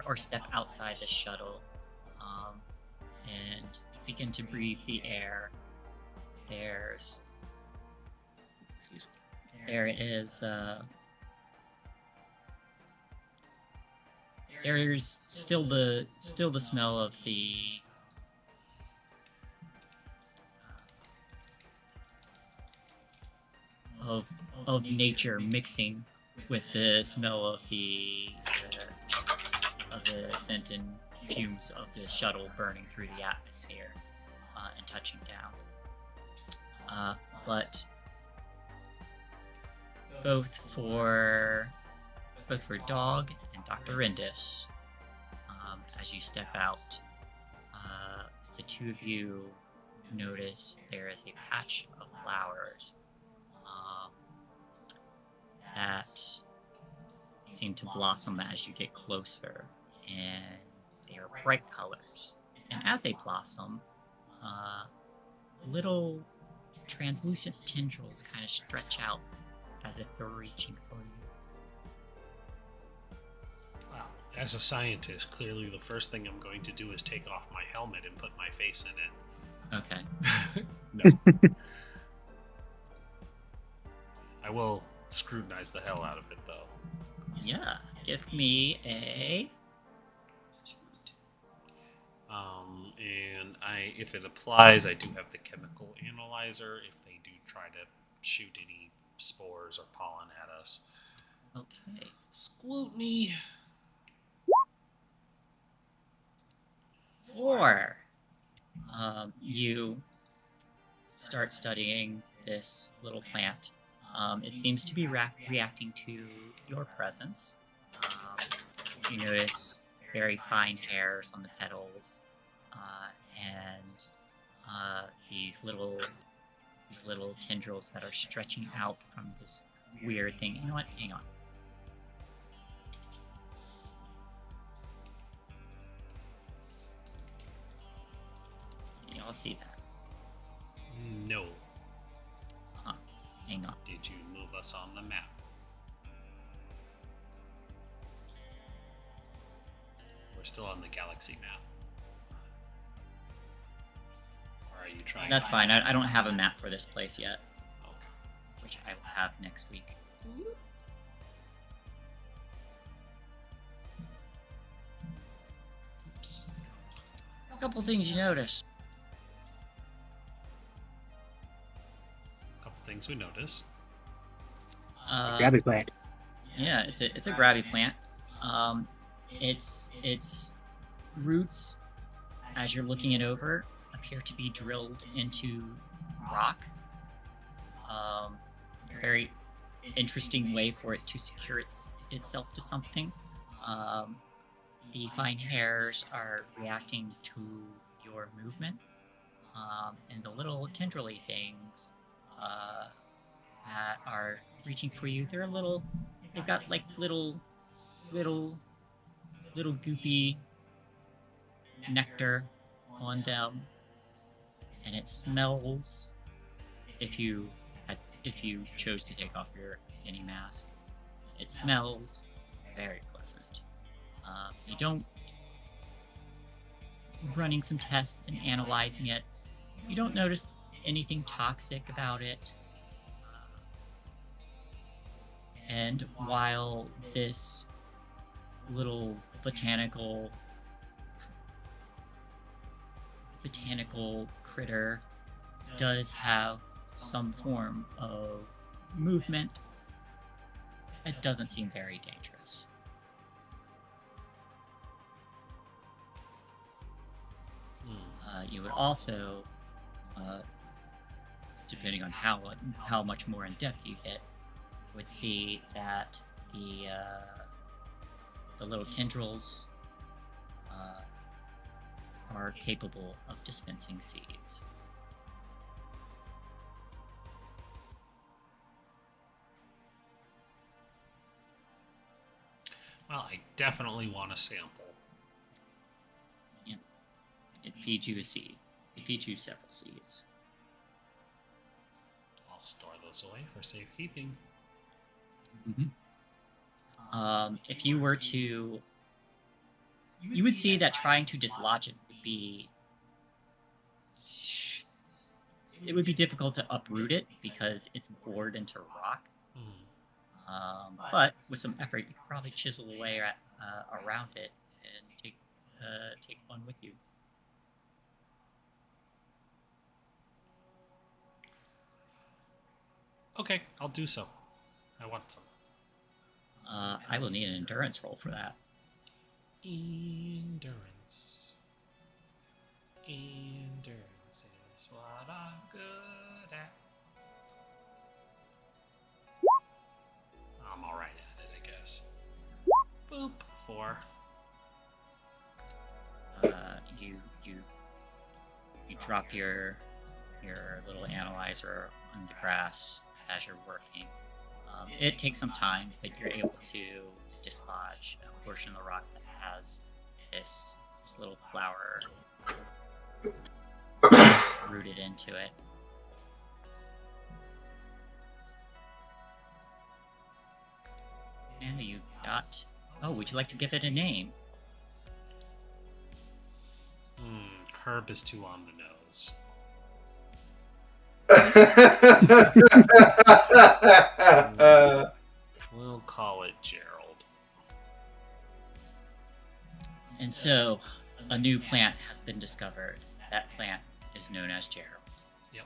or step outside the shuttle, and begin to breathe the air, there is still the smell of the of nature mixing with the smell of the scent and fumes of the shuttle burning through the atmosphere, and touching down. But both for Dog and Dr. Indus, as you step out, the two of you notice there is a patch of flowers that seem to blossom as you get closer, and they are bright colors. And as they blossom, little translucent tendrils kind of stretch out as if they're reaching for you. Wow. As a scientist, clearly the first thing I'm going to do is take off my helmet and put my face in it. Okay. No. will scrutinize the hell out of it, though. Yeah, give me a. And if it applies, I do have the chemical analyzer. If they do try to shoot any spores or pollen at us. Okay. Scrutiny. 4. You start studying this little plant. It seems to be reacting to your presence. You notice very fine hairs on the petals, and these little tendrils that are stretching out from this weird thing. You know what? Hang on. Y'all see that? No. Hang on. Did you move us on the map? We're still on the galaxy map. Or are you trying? That's fine. I don't have a map for this place yet, Okay. which I will have next week. Oops. A couple things you notice. Couple things we notice. Grab it, plant. Yeah, it's a grabby plant. Its roots, as you're looking it over, appear to be drilled into rock. Very interesting way for it to secure itself to something. The fine hairs are reacting to your movement, and the little tendrily things that are reaching for you. They've got like little goopy nectar on them, and it smells. If you chose to take off your any mask, it smells very pleasant. You don't. Running some tests and analyzing it, you don't notice anything toxic about it. And while this little botanical critter does have some form of movement, it doesn't seem very dangerous. You would also, depending on how much more in depth you get, would see that the little tendrils are capable of dispensing seeds. Well, I definitely want a sample. Yeah. It feeds you a seed. It feeds you several seeds. I'll store those away for safekeeping. If you were to, you would see that trying to dislodge it would be, it would be difficult to uproot it because it's bored into rock. But with some effort, you could probably chisel away around it and take one with you. Okay, I'll do so. I want some. I will need an endurance roll for that. Endurance. Endurance is what I'm good at. I'm alright at it, I guess. Boop. 4. You drop your little analyzer on the grass as you're working. It takes some time, but you're able to dislodge a portion of the rock that has this little flower rooted into it. Now you got... Oh, would you like to give it a name? Herb is too on the nose. We'll call it Gerald. And so, a new plant has been discovered. That plant is known as Gerald. Yep.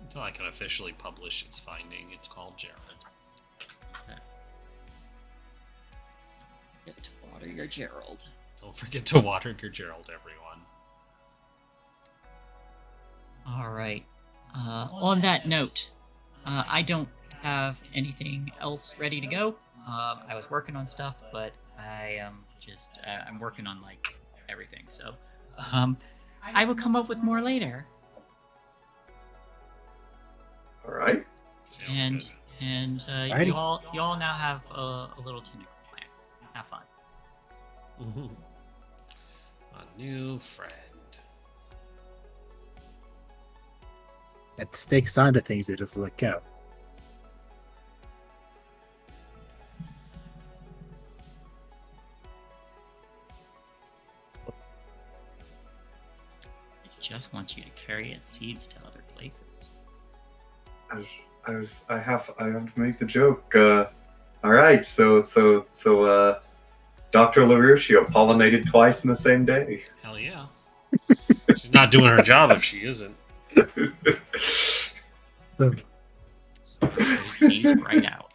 Until I can officially publish its finding, it's called Gerald. Get to water your Gerald. Don't forget to water your Gerald, everyone. All right. On that note, I don't have anything else ready to go. I was working on stuff, but I am just I'm working on like everything. So, I will come up with more later. All right. Sounds And Alrighty. you all now have a little technical plan. Have fun. good. A new friend. That stakes onto things that just let go. It just wants you to carry its seeds to other places. I have to make the joke. All right, so Dr. LaRuccio pollinated twice in the same day. Hell yeah. She's not doing her job if she isn't. Those seeds right out.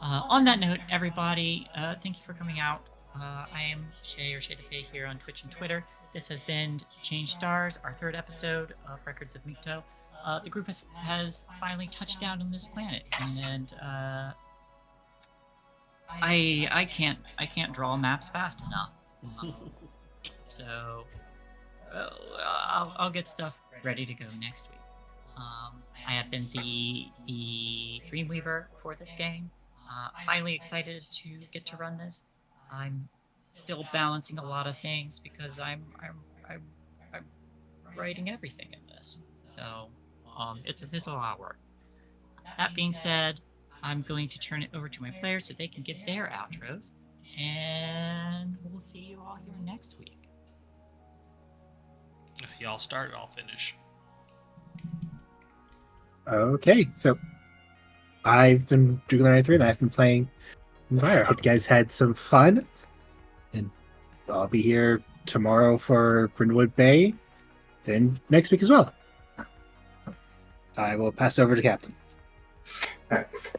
On that note, everybody, thank you for coming out. I am Shay or Shay the Fae here on Twitch and Twitter. This has been Change Stars, our third episode of Records of Miqto. The group has finally touched down on this planet, and I can't draw maps fast enough. So I'll get stuff ready to go next week. I have been the Dreamweaver for this game. Finally excited to get to run this. I'm still balancing a lot of things because I'm writing everything in this. So it's a lot of work. That being said, I'm going to turn it over to my players so they can get their outros, and we'll see you all here next week. Y'all start, I'll finish. Okay, so I've been doing 3 and I've been playing Empire. I hope you guys had some fun. And I'll be here tomorrow for Brynwood Bay, then next week as well. I will pass over to Captain.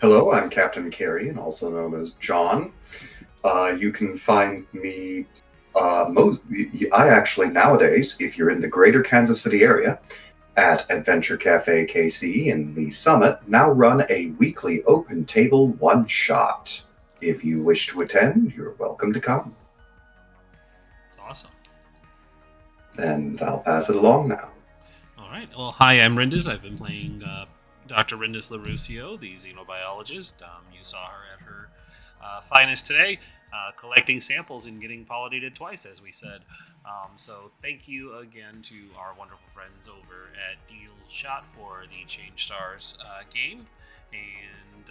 Hello, I'm Captain Carrion, also known as John. You can find me. I actually nowadays, if you're in the greater Kansas City area, at Adventure Cafe KC in the Summit, now run a weekly open table one-shot. If you wish to attend, you're welcome to come. It's awesome. And I'll pass it along now. All right. Well, hi, I'm Rindis. I've been playing Dr. Rindis LaRuccio, the xenobiologist. You saw her at her finest today, collecting samples and getting pollinated twice, as we said. So thank you again to our wonderful friends over at Deal Shot for the Change Stars game. And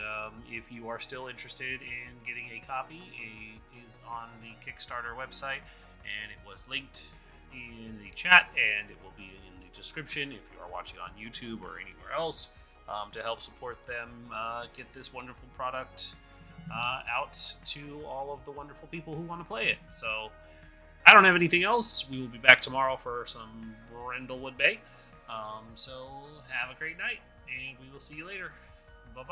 if you are still interested in getting a copy, it is on the Kickstarter website, and it was linked in the chat, and it will be in the description if you are watching on YouTube or anywhere else, to help support them get this wonderful product out to all of the wonderful people who want to play it. So I don't have anything else. We will be back tomorrow for some Brindlewood Bay. So have a great night, and we will see you later.